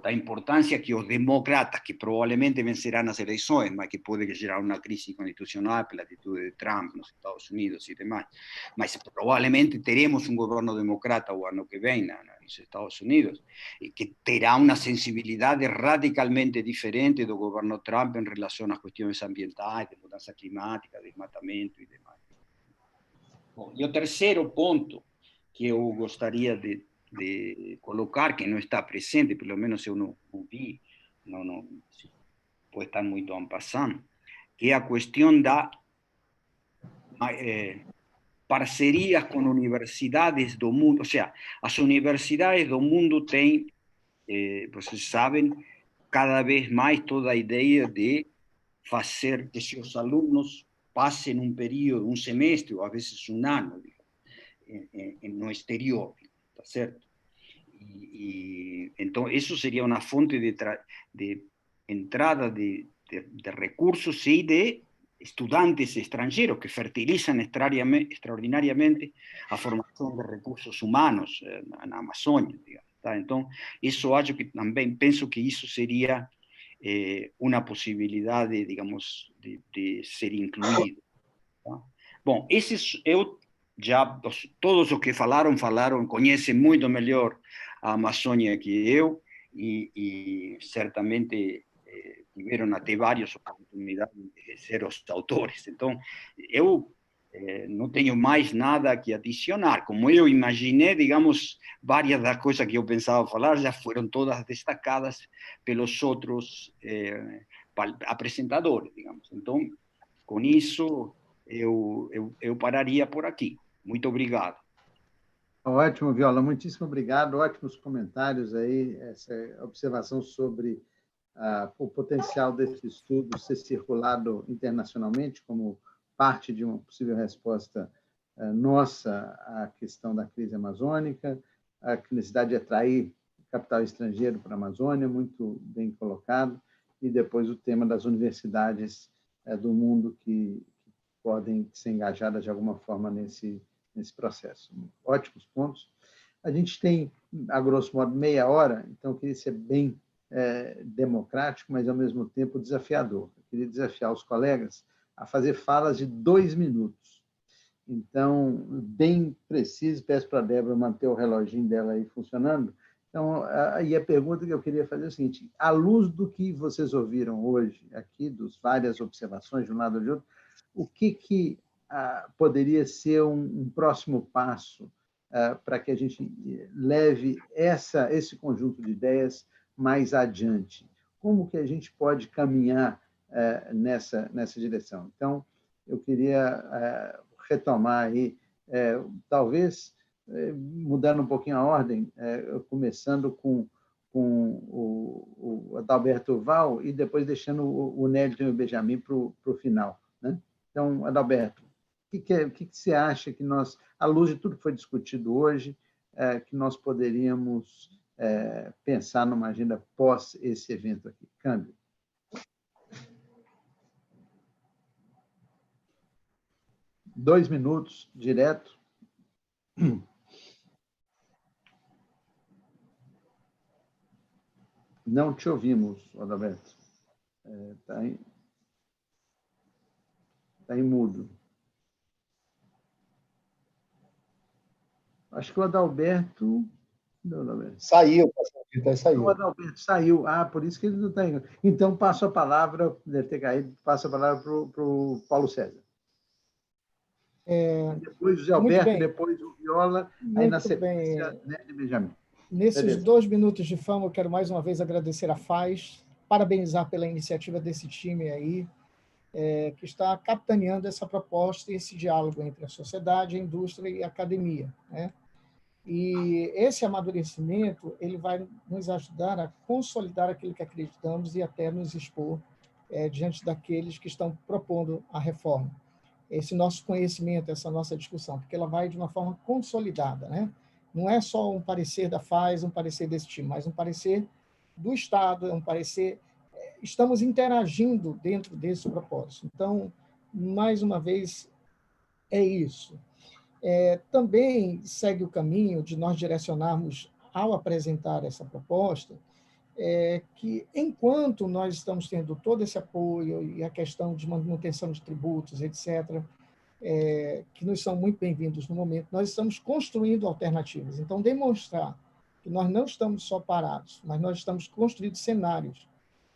da importância que os demócratas, que provavelmente vencerão as eleições, mas que pode gerar uma crise constitucional pela atitude de Trump nos Estados Unidos e demais, mas provavelmente teremos um governo democrata o ano que vem nos Estados Unidos, que terá uma sensibilidade radicalmente diferente do governo Trump em relação às questões ambientais, de mudança climática, desmatamento e demais. Bom, e o terceiro ponto que eu gostaria de colocar, que não está presente, pelo menos eu não vi, não pode estar muito en passant, que é a questão da parcerias com universidades do mundo. Ou seja, as universidades do mundo têm, vocês sabem, cada vez mais toda a ideia de fazer que seus alunos passem um período, um semestre, ou às vezes um ano, no exterior. ¿Está certo? Então, isso seria uma fonte de entrada de recursos e de estudantes estrangeiros que fertilizam extraordinariamente a formação de recursos humanos na Amazônia. Tá? Então, isso acho que também penso que isso seria uma possibilidade, digamos, de ser incluído. Tá? Bom, todos os que falaram, conhecem muito melhor a Amazônia que eu e certamente tiveram até várias oportunidades de ser os autores. Então, eu não tenho mais nada que adicionar. Como eu imaginei, digamos, várias das coisas que eu pensava falar já foram todas destacadas pelos outros apresentadores, digamos. Então, com isso, eu pararia por aqui. Muito obrigado. Ótimo, Viola, muitíssimo obrigado. Ótimos comentários aí, essa observação sobre o potencial desse estudo ser circulado internacionalmente como parte de uma possível resposta nossa à questão da crise amazônica, a necessidade de atrair capital estrangeiro para a Amazônia, muito bem colocado, e depois o tema das universidades do mundo que podem ser engajadas de alguma forma nesse processo. Ótimos pontos. A gente tem, a grosso modo, meia hora, então eu queria ser bem democrático, mas, ao mesmo tempo, desafiador. Eu queria desafiar os colegas a fazer falas de 2 minutos. Então, bem preciso, peço para a Débora manter o reloginho dela aí funcionando. Então, aí a pergunta que eu queria fazer é o seguinte: à luz do que vocês ouviram hoje aqui, das várias observações de um lado ou de outro, o que poderia ser um próximo passo para que a gente leve esse conjunto de ideias mais adiante? Como que a gente pode caminhar nessa direção? Então, eu queria retomar aí, talvez mudando um pouquinho a ordem, começando com o Adalberto Val e depois deixando o Nélio e o Benjamin para o final, né? Então, Adalberto, o que você acha que nós, à luz de tudo que foi discutido hoje, que nós poderíamos pensar numa agenda pós esse evento aqui? Câmbio. Dois minutos, direto. Não te ouvimos, Adalberto. Está em mudo. Acho que o Adalberto... Saiu, saiu. O Adalberto saiu. Por isso que ele não está indo. Então, passo a palavra, deve ter caído, passo a palavra para o Paulo César. Depois o Zé Alberto, depois o Viola, aí na sequência, Nélio e Benjamin. Nesses 2 minutos de fama, eu quero mais uma vez agradecer a FAES, parabenizar pela iniciativa desse time aí, que está capitaneando essa proposta e esse diálogo entre a sociedade, a indústria e a academia, né? E esse amadurecimento ele vai nos ajudar a consolidar aquilo que acreditamos e até nos expor diante daqueles que estão propondo a reforma. Esse nosso conhecimento, essa nossa discussão, porque ela vai de uma forma consolidada, né? Não é só um parecer da FAES, um parecer desse time, mas um parecer do Estado, é um parecer estamos interagindo dentro desse propósito. Então, mais uma vez, é isso. Também segue o caminho de nós direcionarmos, ao apresentar essa proposta, que, enquanto nós estamos tendo todo esse apoio e a questão de manutenção de tributos, etc., que nos são muito bem-vindos no momento, nós estamos construindo alternativas. Então, demonstrar que nós não estamos só parados, mas nós estamos construindo cenários,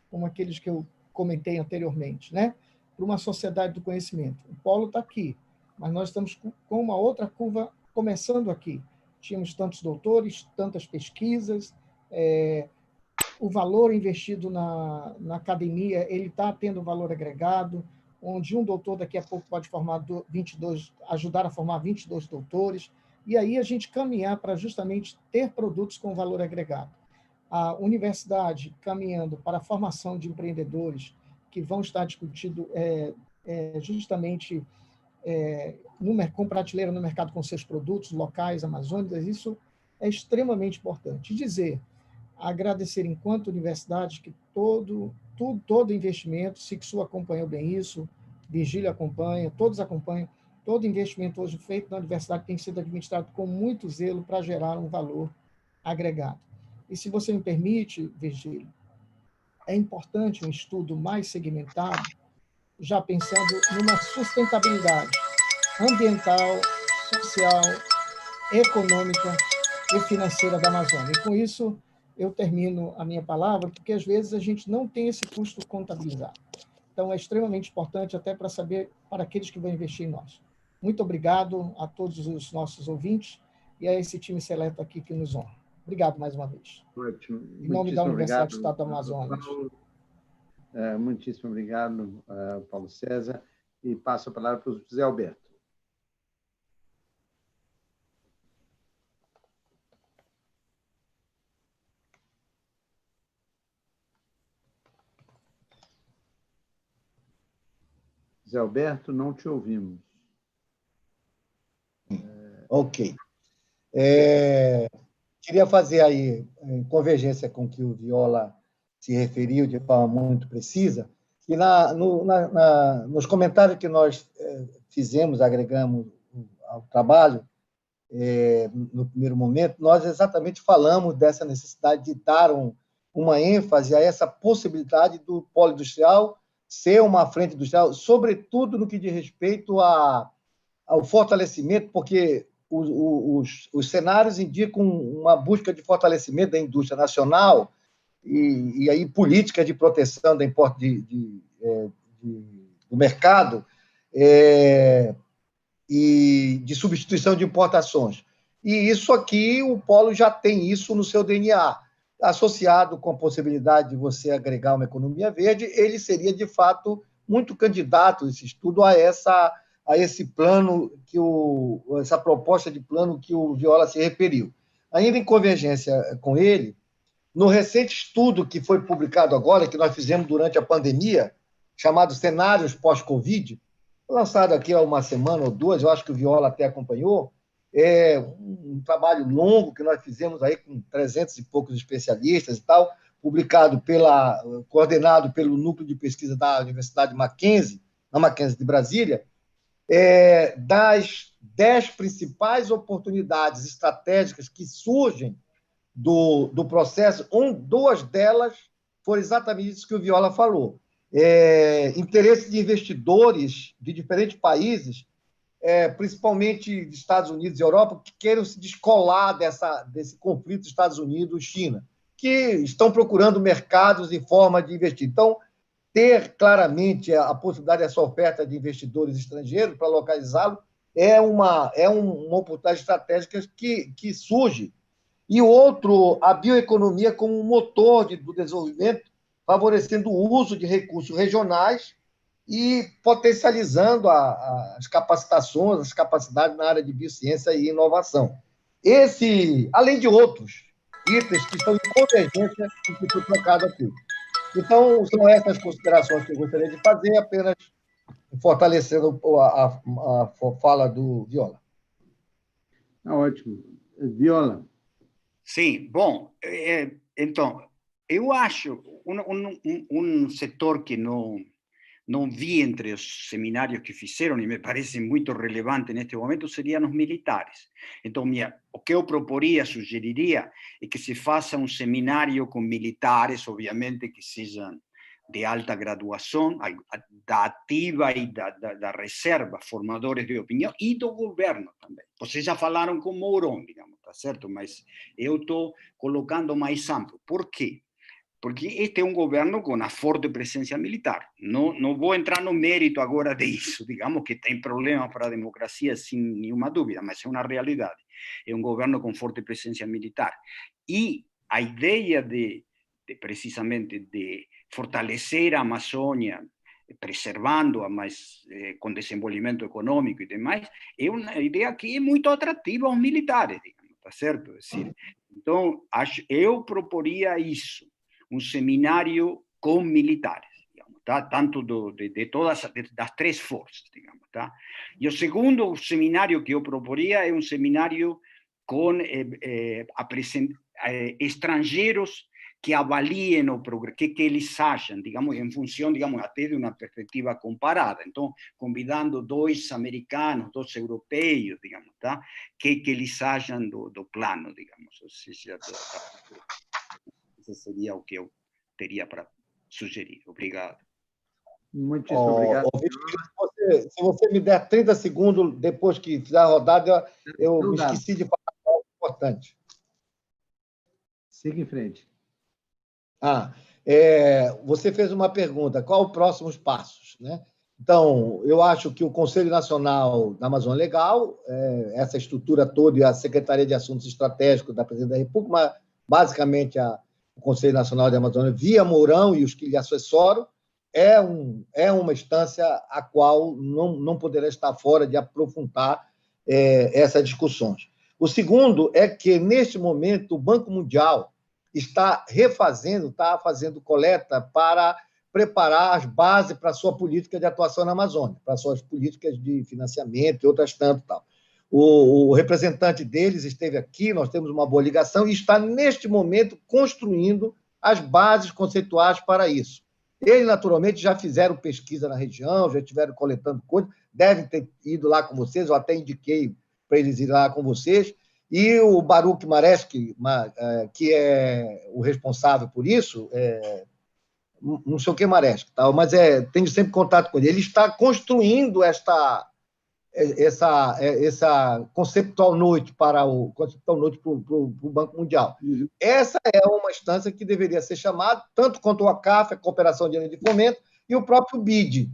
como aqueles que eu comentei anteriormente, né? Para uma sociedade do conhecimento. O polo está aqui, mas nós estamos com uma outra curva começando aqui. Tínhamos tantos doutores, tantas pesquisas, o valor investido na academia, ele está tendo valor agregado, onde um doutor daqui a pouco pode formar 22, ajudar a formar 22 doutores, e aí a gente caminhar para justamente ter produtos com valor agregado. A universidade caminhando para a formação de empreendedores que vão estar discutindo justamente com prateleira no mercado com seus produtos locais, amazônicos, isso é extremamente importante. Dizer, agradecer enquanto universidade que todo investimento, Sixu acompanhou bem isso, Virgílio acompanha, todos acompanham, todo investimento hoje feito na universidade tem sido administrado com muito zelo para gerar um valor agregado. E se você me permite, Virgílio, é importante um estudo mais segmentado, já pensando numa sustentabilidade ambiental, social, econômica e financeira da Amazônia. E com isso, eu termino a minha palavra, porque às vezes a gente não tem esse custo contabilizado. Então, é extremamente importante até para saber, para aqueles que vão investir em nós. Muito obrigado a todos os nossos ouvintes e a esse time seleto aqui que nos honra. Obrigado mais uma vez. Ótimo. Em nome da Universidade do Estado do Amazonas. Muitíssimo obrigado, Paulo César. E passo a palavra para o José Alberto. José Alberto, não te ouvimos. Ok. Queria fazer aí, em convergência com o que o Viola se referiu de forma muito precisa, que nos comentários que nós fizemos, agregamos ao trabalho, no primeiro momento, nós exatamente falamos dessa necessidade de dar uma ênfase a essa possibilidade do polo industrial ser uma frente industrial, sobretudo no que diz respeito ao fortalecimento, porque os cenários indicam uma busca de fortalecimento da indústria nacional e aí política de proteção do mercado e de substituição de importações. E isso aqui, o polo já tem isso no seu DNA. Associado com a possibilidade de você agregar uma economia verde, ele seria, de fato, muito candidato, esse estudo, a esse plano, essa proposta de plano que o Viola se referiu. Ainda em convergência com ele, no recente estudo que foi publicado agora, que nós fizemos durante a pandemia, chamado Cenários Pós-Covid, lançado aqui há uma semana ou duas, eu acho que o Viola até acompanhou, um trabalho longo que nós fizemos aí com 300 e poucos especialistas e tal, coordenado pelo Núcleo de Pesquisa da Universidade Mackenzie, na Mackenzie de Brasília, das 10 principais oportunidades estratégicas que surgem do processo, duas delas foram exatamente isso que o Viola falou. Interesse de investidores de diferentes países, principalmente dos Estados Unidos e Europa, que queiram se descolar desse conflito Estados Unidos-China, que estão procurando mercados e forma de investir. Então, ter claramente a possibilidade dessa oferta de investidores estrangeiros para localizá-lo é uma oportunidade estratégica que surge. E outro, a bioeconomia como um motor do desenvolvimento, favorecendo o uso de recursos regionais e potencializando as capacitações, as capacidades na área de biociência e inovação. Além de outros itens que estão em convergência com o que foi colocado aqui. Então, são essas considerações que eu gostaria de fazer, apenas fortalecendo a fala do Viola. Ótimo. Viola. Sim, bom, então, eu acho um setor que não vi entre os seminários que fizeram e me parece muito relevante neste momento seriam os militares. Então, o que eu proporia, sugeriria, é que se faça um seminário com militares, obviamente que sejam de alta graduação, da ativa e da reserva, formadores de opinião, e do governo também. Vocês já falaram com Mourão, digamos, tá certo? Mas eu estou colocando mais amplo. Por quê? Porque este é um governo com uma forte presença militar. Não vou entrar no mérito agora disso, digamos que tem problemas para a democracia, sem nenhuma dúvida, mas é uma realidade. É um governo com forte presença militar. E a ideia precisamente de fortalecer a Amazônia, preservando-a, mas com desenvolvimento econômico e demais, é uma ideia que é muito atrativa aos militares, digamos, tá certo? É decir, então, eu proporia isso, um seminário com militares, digamos, tá? Tanto de todas das três forças, digamos, tá? E o segundo seminário que eu proporia é um seminário com estrangeiros que avaliem o que eles acham, digamos, em função, digamos, até de uma perspectiva comparada. Então, convidando 2 americanos, 2 europeus, digamos, tá? Que eles acham do plano, digamos. Ou seja, esse seria o que eu teria para sugerir. Obrigado. Muitíssimo obrigado. Se você me der 30 segundos depois que fizer a rodada, eu me esqueci de falar algo importante. Siga em frente. Você fez uma pergunta, qual os próximos passos, né? Então, eu acho que o Conselho Nacional da Amazônia Legal, essa estrutura toda e a Secretaria de Assuntos Estratégicos da Presidência da República, mas basicamente o Conselho Nacional da Amazônia, via Mourão e os que lhe assessoram, é uma instância a qual não poderá estar fora de aprofundar essas discussões. O segundo é que, neste momento, o Banco Mundial está fazendo coleta para preparar as bases para a sua política de atuação na Amazônia, para suas políticas de financiamento e outras tanto tal. O representante deles esteve aqui, nós temos uma boa ligação, e está, neste momento, construindo as bases conceituais para isso. Eles, naturalmente, já fizeram pesquisa na região, já estiveram coletando coisas, devem ter ido lá com vocês, eu até indiquei para eles ir lá com vocês, e o Baruch Mareski, que é o responsável por isso, não sei o que Mareski, tá? Mas tenho sempre contato com ele. Ele está construindo essa conceptual noite para o Banco Mundial. Uhum. Essa é uma instância que deveria ser chamada, tanto quanto o ACAF, a Cooperação de Fomento, e o próprio BID.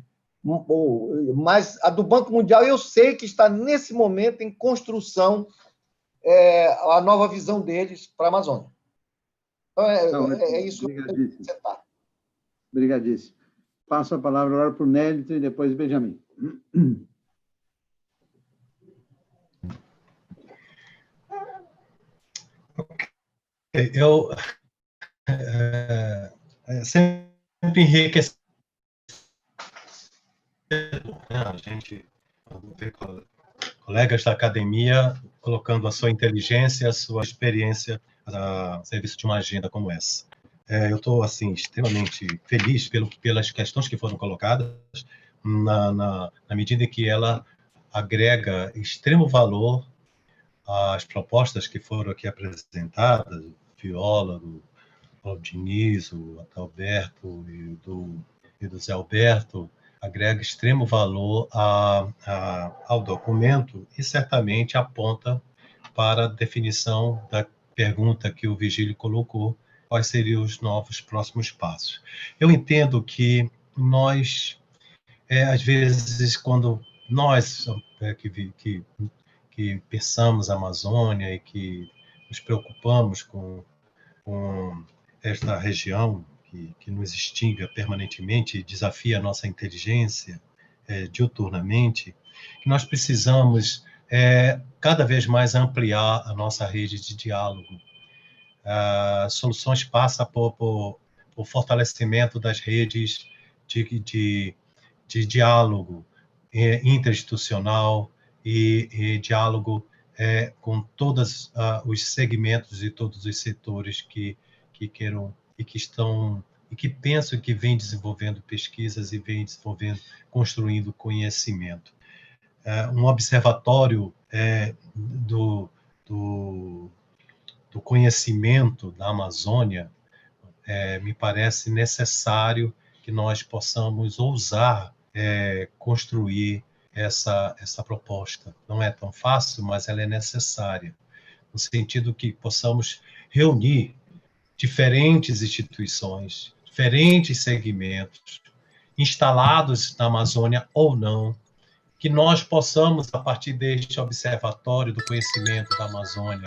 Mas a do Banco Mundial, eu sei que está, nesse momento, em construção a nova visão deles para a Amazônia. Então, é isso que eu quero apresentar. Obrigadíssimo. Passo a palavra agora para o Nélito e depois o Benjamin. Eu sempre enriquecedor, né? A gente vê colegas da academia colocando a sua inteligência, a sua experiência a serviço de uma agenda como essa. Eu estou assim extremamente feliz pelas questões que foram colocadas, na medida em que ela agrega extremo valor às propostas que foram aqui apresentadas, do Viola, do Paulo Diniz, o Adalberto e do Zé Alberto, agrega extremo valor ao documento e certamente aponta para a definição da pergunta que o Vigílio colocou, quais seriam os novos próximos passos. Eu entendo que nós, às vezes, quando nós que pensamos a Amazônia e que nos preocupamos com esta região que nos extinga permanentemente e desafia a nossa inteligência diuturnamente, que nós precisamos cada vez mais ampliar a nossa rede de diálogo. Soluções passam por fortalecimento das redes de diálogo interinstitucional e diálogo com todos os segmentos e todos os setores que queiram e que pensam e que vêm desenvolvendo pesquisas e vêm construindo conhecimento. Um observatório do conhecimento da Amazônia me parece necessário que nós possamos ousar construir essa proposta. Não é tão fácil, mas ela é necessária, no sentido que possamos reunir diferentes instituições, diferentes segmentos, instalados na Amazônia ou não, que nós possamos, a partir deste observatório do conhecimento da Amazônia,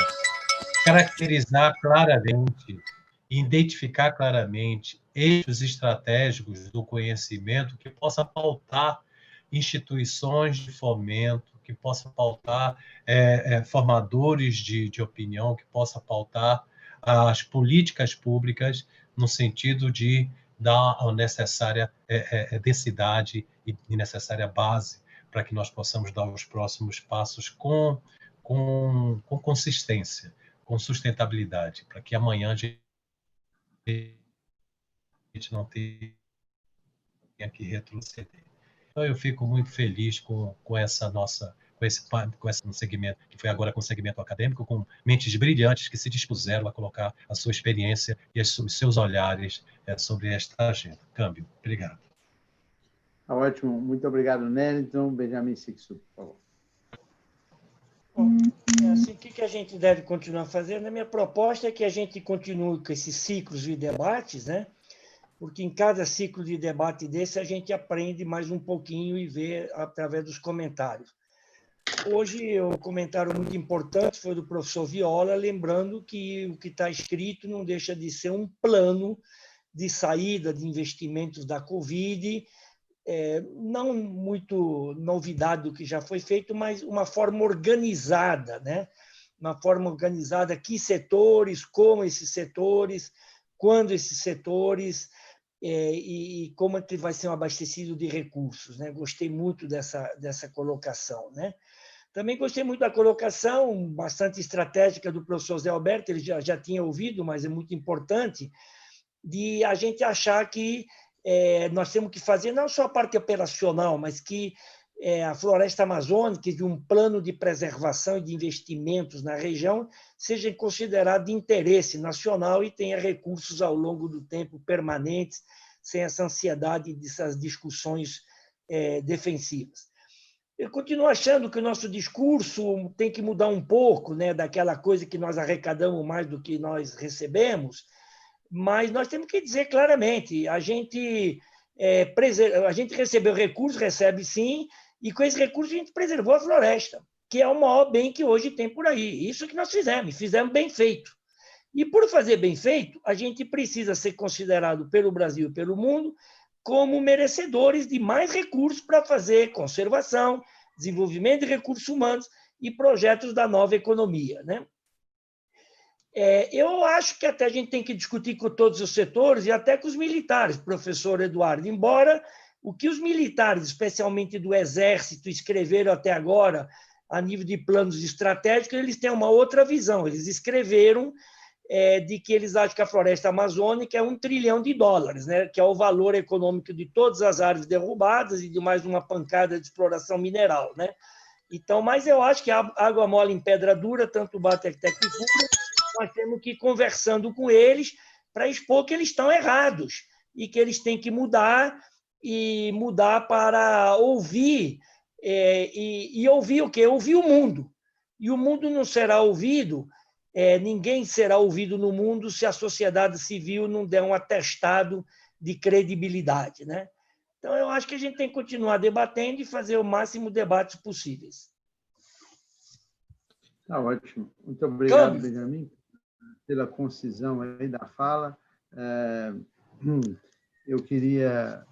caracterizar claramente, identificar claramente eixos estratégicos do conhecimento que possa pautar instituições de fomento, que possa pautar formadores de opinião, que possa pautar as políticas públicas no sentido de dar a necessária densidade e necessária base para que nós possamos dar os próximos passos com consistência, com sustentabilidade, para que amanhã a gente não tenha que retroceder. Então, eu fico muito feliz com esse segmento, que foi agora com o segmento acadêmico, com mentes brilhantes que se dispuseram a colocar a sua experiência e os seus olhares sobre esta agenda. Câmbio. Obrigado. Ótimo. Muito obrigado, Nery. Então, Benjamin Sixto, por favor. Bom, assim, o que a gente deve continuar fazendo? A minha proposta é que a gente continue com esses ciclos de debates, né? Porque em cada ciclo de debate desse a gente aprende mais um pouquinho e vê através dos comentários. Hoje, o comentário muito importante foi do professor Viola, lembrando que o que está escrito não deixa de ser um plano de saída de investimentos da Covid, não muito novidade do que já foi feito, mas uma forma organizada, né? Uma forma organizada, que setores, como esses setores, quando esses setores, e como é que vai ser um abastecido de recursos, né? Gostei muito dessa colocação, né? Também gostei muito da colocação bastante estratégica do professor Zé Alberto, ele já tinha ouvido, mas é muito importante, de a gente achar que nós temos que fazer não só a parte operacional, mas que a floresta amazônica, de um plano de preservação e de investimentos na região, seja considerado de interesse nacional e tenha recursos ao longo do tempo permanentes, sem essa ansiedade dessas discussões defensivas. Eu continuo achando que o nosso discurso tem que mudar um pouco, né, daquela coisa que nós arrecadamos mais do que nós recebemos, mas nós temos que dizer claramente, a gente recebeu recursos, recebe sim, e com esse recurso a gente preservou a floresta, que é o maior bem que hoje tem por aí. Isso que nós fizemos bem feito. E por fazer bem feito, a gente precisa ser considerado pelo Brasil e pelo mundo como merecedores de mais recursos para fazer conservação, desenvolvimento de recursos humanos e projetos da nova economia, né? Eu acho que até a gente tem que discutir com todos os setores e até com os militares, professor Eduardo, embora o que os militares, especialmente do Exército, escreveram até agora, a nível de planos estratégicos, eles têm uma outra visão. Eles escreveram de que eles acham que a floresta amazônica é $1 trilhão, né, que é o valor econômico de todas as árvores derrubadas e de mais uma pancada de exploração mineral, né? Então, mas eu acho que a água mole em pedra dura, tanto bate até que fura, nós temos que ir conversando com eles para expor que eles estão errados e que eles têm que mudar e mudar para ouvir e ouvir o quê? Ouvir o mundo. E o mundo não será ouvido, ninguém será ouvido no mundo se a sociedade civil não der um atestado de credibilidade, né? Então, eu acho que a gente tem que continuar debatendo e fazer o máximo de debates possíveis. Tá ótimo. Muito obrigado, Benjamin, pela concisão aí da fala. Eu queria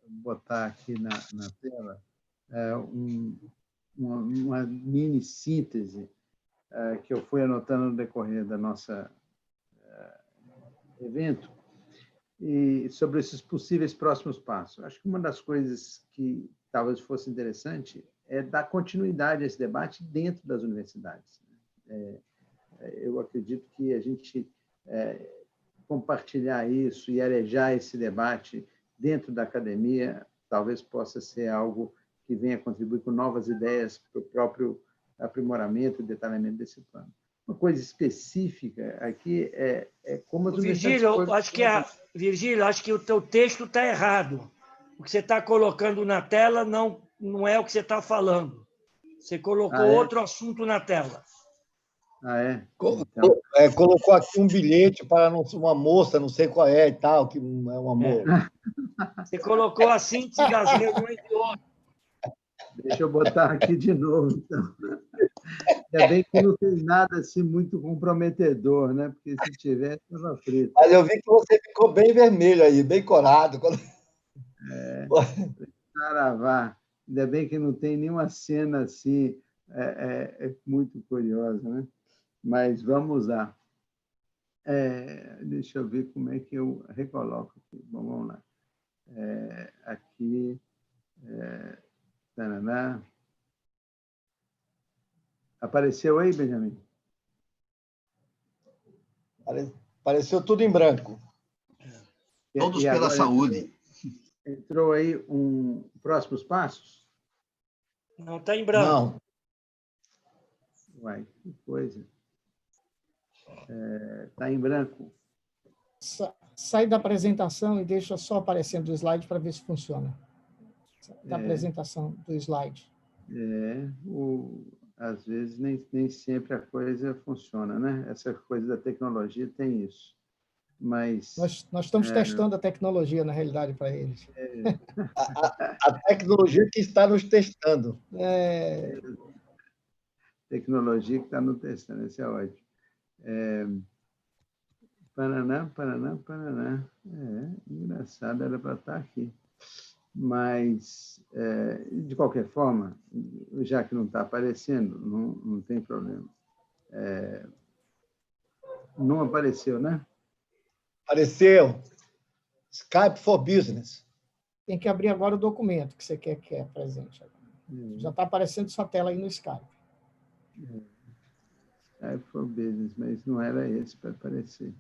botar aqui na tela uma mini síntese que eu fui anotando no decorrer da nossa evento, e sobre esses possíveis próximos passos. Acho que uma das coisas que talvez fosse interessante é dar continuidade a esse debate dentro das universidades. Eu acredito que a gente compartilhar isso e arejar esse debate dentro da academia talvez possa ser algo que venha contribuir com novas ideias para o próprio aprimoramento e detalhamento desse plano. Uma coisa específica aqui é como as universidades... Virgílio, acho que o teu texto está errado. O que você está colocando na tela não é o que você está falando. Você colocou outro assunto na tela. Então... colocou aqui um bilhete para uma moça, não sei qual é e tal, que é um amor. Você colocou a síntese das reuniões de hoje. Deixa eu botar aqui de novo, então. Ainda bem que não tem nada assim muito comprometedor, né? Porque se tivesse, estava frito. Mas eu vi que você ficou bem vermelho aí, bem corado. Saravá. Ainda bem que não tem nenhuma cena assim muito curiosa, né? Mas vamos lá. Deixa eu ver como é que eu recoloco aqui. Bom, vamos lá. Aqui. Taraná. Apareceu aí, Benjamin? Apareceu tudo em branco. Todos pela saúde. Entrou aí próximos passos? Não, está em branco. Não. Uai, que coisa. Está em branco. Sai da apresentação e deixa só aparecendo o slide para ver se funciona. Da apresentação do slide. Às vezes nem sempre a coisa funciona, né? Essa coisa da tecnologia tem isso. Mas nós estamos testando a tecnologia, na realidade, para eles. A tecnologia que está nos testando. Tecnologia que está nos testando, isso é ótimo. Paraná. Engraçado, era para estar aqui. Mas, de qualquer forma, já que não está aparecendo, não tem problema. Não apareceu, né? Apareceu. Skype for Business. Tem que abrir agora o documento que você quer que é presente. Já está aparecendo sua tela aí no Skype. Skype for Business, mas não era esse para aparecer.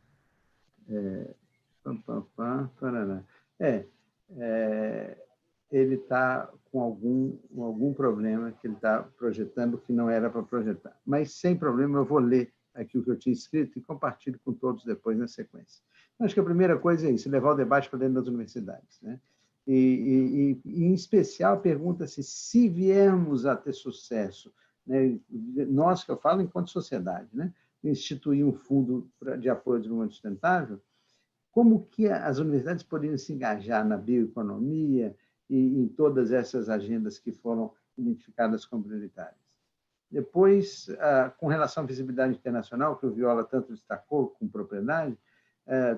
Paraná. Ele está com algum problema que ele está projetando que não era para projetar. Mas, sem problema, eu vou ler aqui o que eu tinha escrito e compartilho com todos depois na sequência. Acho que a primeira coisa é isso, levar o debate para dentro das universidades, né? E em especial, pergunta-se se viermos a ter sucesso, né? Nós, que eu falo enquanto sociedade, né? Instituir um fundo de apoio ao desenvolvimento sustentável, como que as universidades poderiam se engajar na bioeconomia e em todas essas agendas que foram identificadas como prioritárias. Depois, com relação à visibilidade internacional, que o Viola tanto destacou com propriedade,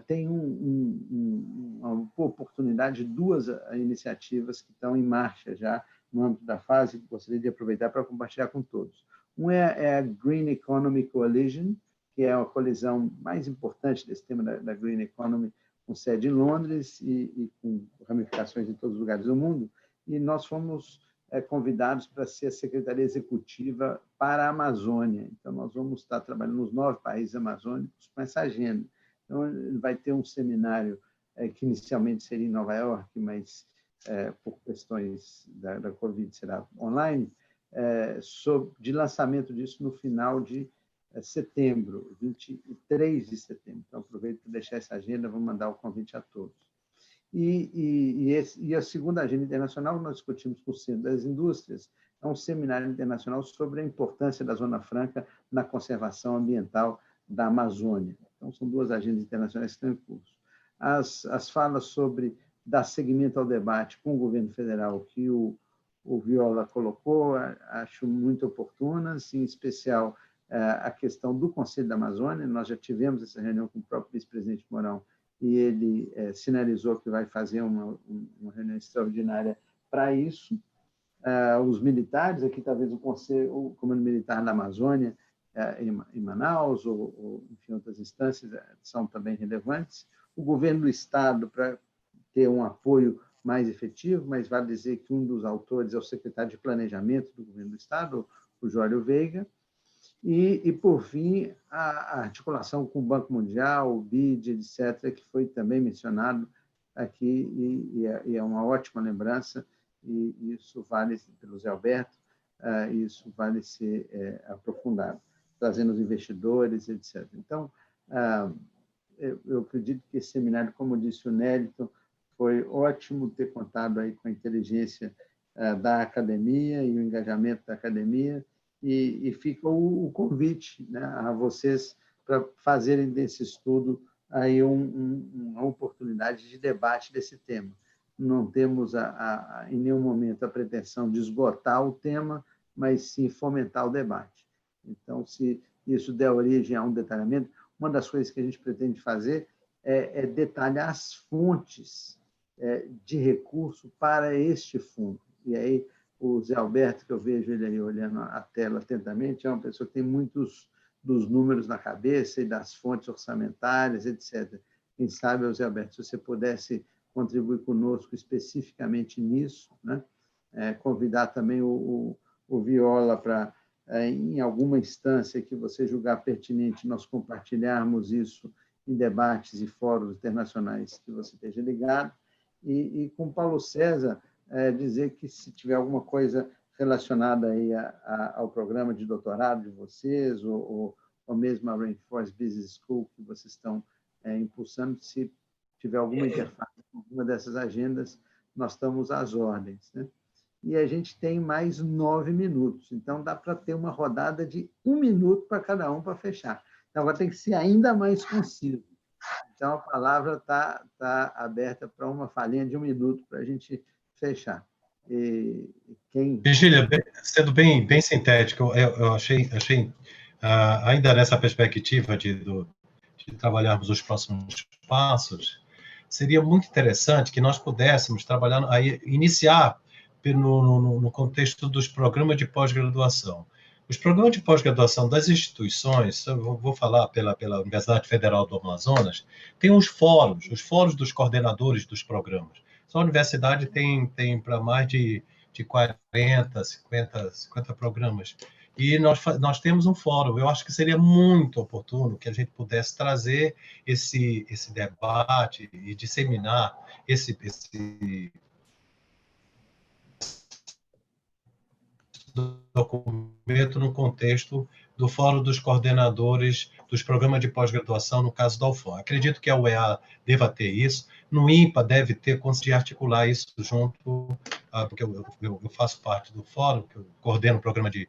tem uma oportunidade de duas iniciativas que estão em marcha já no âmbito da fase, que gostaria de aproveitar para compartilhar com todos. Um é a Green Economy Coalition, que é a colisão mais importante desse tema da Green Economy, com sede em Londres e com ramificações em todos os lugares do mundo, e nós fomos convidados para ser a Secretaria Executiva para a Amazônia. Então, nós vamos estar trabalhando nos 9 países amazônicos com essa agenda. Então, vai ter um seminário que inicialmente seria em Nova York, mas por questões da Covid será online, de lançamento disso no final de setembro, 23 de setembro. Então, aproveito para deixar essa agenda, vou mandar o convite a todos. E a segunda agenda internacional que nós discutimos com o Centro das Indústrias é um seminário internacional sobre a importância da Zona Franca na conservação ambiental da Amazônia. Então, são 2 agendas internacionais que estão em curso. As falas sobre dar seguimento ao debate com o governo federal que o Viola colocou, acho muito oportunas, em especial a questão do Conselho da Amazônia. Nós já tivemos essa reunião com o próprio vice-presidente Mourão e ele sinalizou que vai fazer uma reunião extraordinária para isso. Os militares, aqui talvez o Comando Militar da Amazônia, em Manaus, ou enfim, outras instâncias, são também relevantes. O governo do Estado, para ter um apoio mais efetivo, mas vale dizer que um dos autores é o secretário de Planejamento do governo do Estado, o Jório Veiga. E, por fim, a articulação com o Banco Mundial, o BID, etc., que foi também mencionado aqui, e é uma ótima lembrança, e isso vale, pelo Zé Alberto, isso vale ser aprofundado, trazendo os investidores, etc. Então, eu acredito que esse seminário, como disse o Nélito, foi ótimo ter contado aí com a inteligência da academia e o engajamento da academia, e fica o convite, né, a vocês para fazerem desse estudo aí uma oportunidade de debate desse tema. Não temos em nenhum momento a pretensão de esgotar o tema, mas sim fomentar o debate. Então, se isso der origem a um detalhamento, uma das coisas que a gente pretende fazer é detalhar as fontes de recurso para este fundo. E aí, o Zé Alberto, que eu vejo ele aí olhando a tela atentamente, é uma pessoa que tem muitos dos números na cabeça e das fontes orçamentárias, etc. Quem sabe, Zé Alberto, se você pudesse contribuir conosco especificamente nisso, né? Convidar também o Viola para, em alguma instância que você julgar pertinente, nós compartilharmos isso em debates e fóruns internacionais que você esteja ligado. E com Paulo César, dizer que se tiver alguma coisa relacionada aí ao programa de doutorado de vocês, ou mesmo a Rainforest Business School que vocês estão impulsando, se tiver alguma interface com alguma dessas agendas, nós estamos às ordens, né? E a gente tem mais 9 minutos, então dá para ter uma rodada de 1 minuto para cada um para fechar. Então, agora tem que ser ainda mais conciso. Então, a palavra está aberta para uma falinha de 1 minuto para a gente fechar. Virgília, sendo bem sintético, eu achei ainda nessa perspectiva de trabalharmos os próximos passos, seria muito interessante que nós pudéssemos trabalhar, iniciar no contexto dos programas de pós-graduação. Os programas de pós-graduação das instituições, eu vou falar pela Universidade Federal do Amazonas, tem os fóruns dos coordenadores dos programas. A universidade tem para mais de 40, 50 programas. E nós temos um fórum. Eu acho que seria muito oportuno que a gente pudesse trazer esse debate e disseminar esse documento no contexto do Fórum dos Coordenadores dos Programas de Pós-Graduação, no caso da UFOM. Acredito que a UEA deva ter isso, no INPA deve ter conseguido articular isso junto, porque eu faço parte do fórum, que eu coordeno o programa de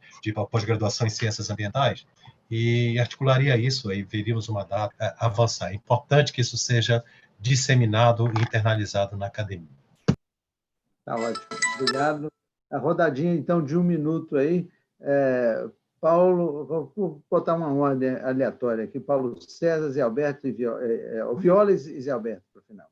pós-graduação em Ciências Ambientais, e articularia isso, aí veríamos uma data avançar. É importante que isso seja disseminado e internalizado na academia. Tá ótimo, obrigado. A rodadinha, então, de 1 minuto aí. Paulo, vou botar uma ordem aleatória aqui. Paulo César, Zé Alberto e Viola e Zé Alberto, para o final.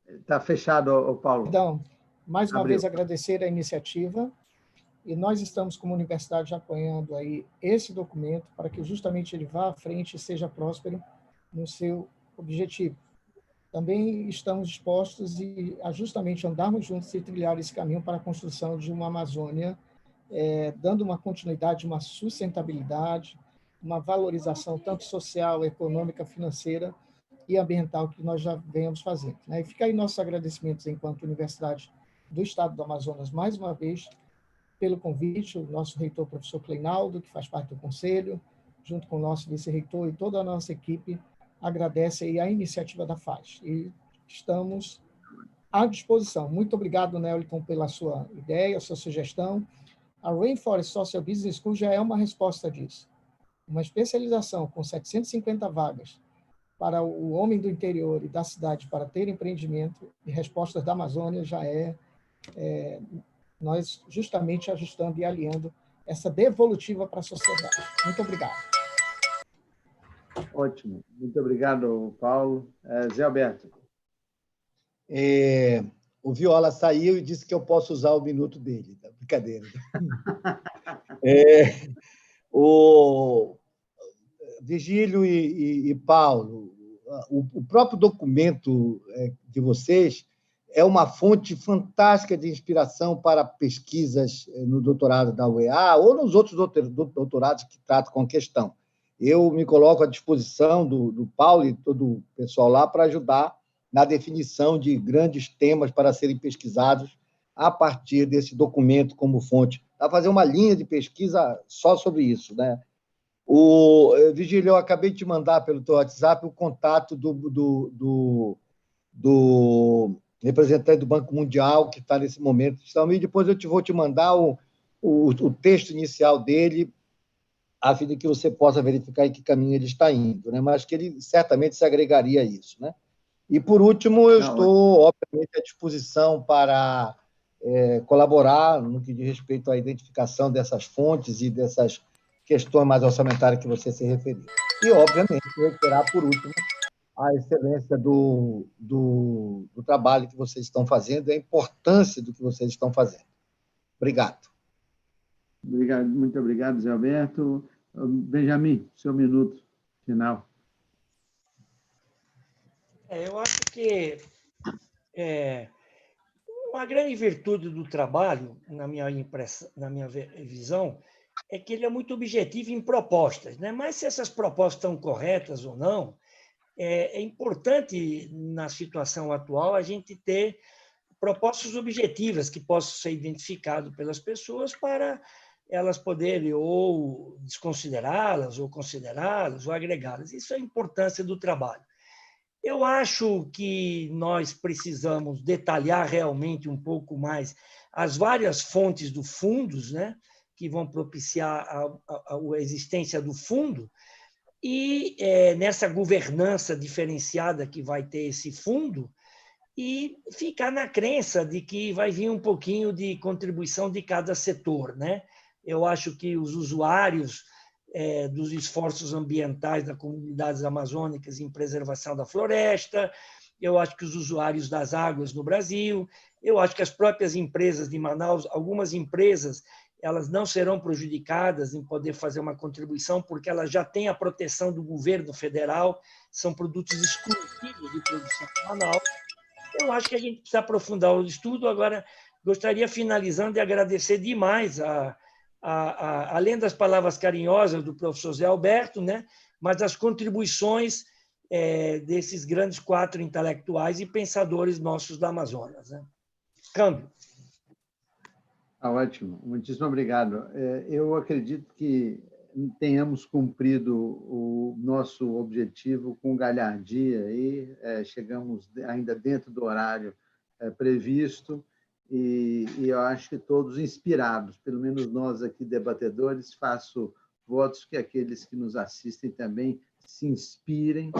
Está fechado, Paulo. Então, mais uma vez agradecer a iniciativa, e nós estamos, como universidade, apoiando aí esse documento para que justamente ele vá à frente e seja próspero no seu objetivo. Também estamos dispostos a justamente andarmos juntos e trilhar esse caminho para a construção de uma Amazônia, dando uma continuidade, uma sustentabilidade, uma valorização tanto social, econômica, financeira e ambiental que nós já venhamos fazendo. E fica aí nossos agradecimentos enquanto Universidade do Estado do Amazonas, mais uma vez, pelo convite, o nosso reitor, professor Kleinaldo, que faz parte do conselho, junto com o nosso vice-reitor e toda a nossa equipe, agradece aí a iniciativa da FAS. E estamos à disposição. Muito obrigado, Nélton, pela sua ideia, sua sugestão. A Rainforest Social Business School já é uma resposta disso. Uma especialização com 750 vagas para o homem do interior e da cidade para ter empreendimento e respostas da Amazônia já nós justamente ajustando e alinhando essa devolutiva para a sociedade. Muito obrigado. Ótimo. Muito obrigado, Paulo. Zé Alberto. O Viola saiu e disse que eu posso usar o minuto dele. Brincadeira. O Virgílio e Paulo, o próprio documento de vocês é uma fonte fantástica de inspiração para pesquisas no doutorado da UEA ou nos outros doutorados que tratam com a questão. Eu me coloco à disposição do Paulo e todo o pessoal lá para ajudar na definição de grandes temas para serem pesquisados a partir desse documento como fonte. Dá para fazer uma linha de pesquisa só sobre isso, né? Virgílio, eu acabei de te mandar pelo teu WhatsApp o contato do representante do Banco Mundial, que está nesse momento, e depois eu vou te mandar o texto inicial dele, a fim de que você possa verificar em que caminho ele está indo, né? Mas que ele certamente se agregaria a isso, né? E, por último, eu estou, obviamente, à disposição para colaborar no que diz respeito à identificação dessas fontes e dessas questões mais orçamentárias que você se referiu. E, obviamente, reiterar, por último, a excelência do trabalho que vocês estão fazendo e a importância do que vocês estão fazendo. Obrigado. Muito obrigado, Zé Alberto. Benjamin, seu minuto final. Eu acho que uma grande virtude do trabalho, na minha visão, é que ele é muito objetivo em propostas, né? Mas se essas propostas estão corretas ou não, é importante, na situação atual, a gente ter propostas objetivas que possam ser identificadas pelas pessoas para elas poderem ou desconsiderá-las, ou considerá-las, ou agregá-las. Isso é a importância do trabalho. Eu acho que nós precisamos detalhar realmente um pouco mais as várias fontes do fundos, né, que vão propiciar a existência do fundo, e nessa governança diferenciada que vai ter esse fundo, e ficar na crença de que vai vir um pouquinho de contribuição de cada setor, né? Eu acho que os usuários dos esforços ambientais das comunidades amazônicas em preservação da floresta, eu acho que os usuários das águas no Brasil, eu acho que as próprias empresas de Manaus, algumas empresas, elas não serão prejudicadas em poder fazer uma contribuição, porque elas já têm a proteção do governo federal, são produtos exclusivos de produção de Manaus. Eu acho que a gente precisa aprofundar o estudo. Agora, gostaria, finalizando, de agradecer demais, além das palavras carinhosas do professor Zé Alberto, né, mas as contribuições desses grandes 4 intelectuais e pensadores nossos da Amazonas, né? Câmbio. Ótimo, muitíssimo obrigado. Eu acredito que tenhamos cumprido o nosso objetivo com galhardia e chegamos ainda dentro do horário previsto e eu acho que todos inspirados, pelo menos nós aqui debatedores, faço votos que aqueles que nos assistem também se inspirem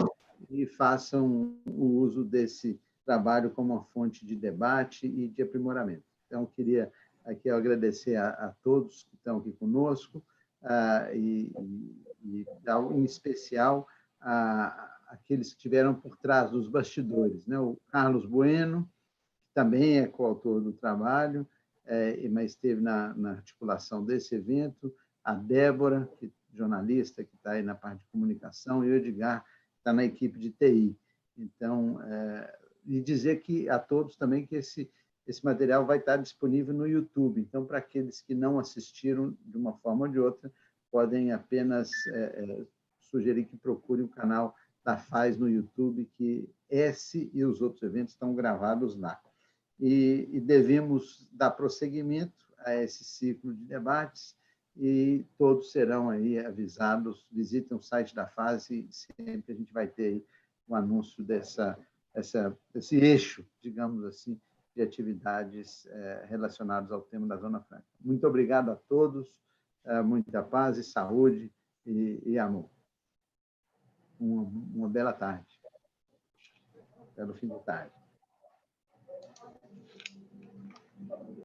e façam o uso desse trabalho como uma fonte de debate e de aprimoramento. Então, queria aqui agradecer a todos que estão aqui conosco, e em especial aqueles que estiveram por trás dos bastidores, né? O Carlos Bueno, que também é coautor do trabalho, mas esteve na articulação desse evento, a Débora, jornalista, que está aí na parte de comunicação, e o Edgar, que está na equipe de TI. Então, e dizer que a todos também que esse material vai estar disponível no YouTube. Então, para aqueles que não assistiram de uma forma ou de outra, podem apenas sugerir que procurem o canal da FAES no YouTube, que esse e os outros eventos estão gravados lá. E devemos dar prosseguimento a esse ciclo de debates e todos serão aí avisados. Visitem o site da FAES e sempre a gente vai ter aí um anúncio desse eixo, digamos assim, de atividades relacionadas ao tema da Zona Franca. Muito obrigado a todos, muita paz e saúde e amor. Uma bela tarde, belo fim de tarde.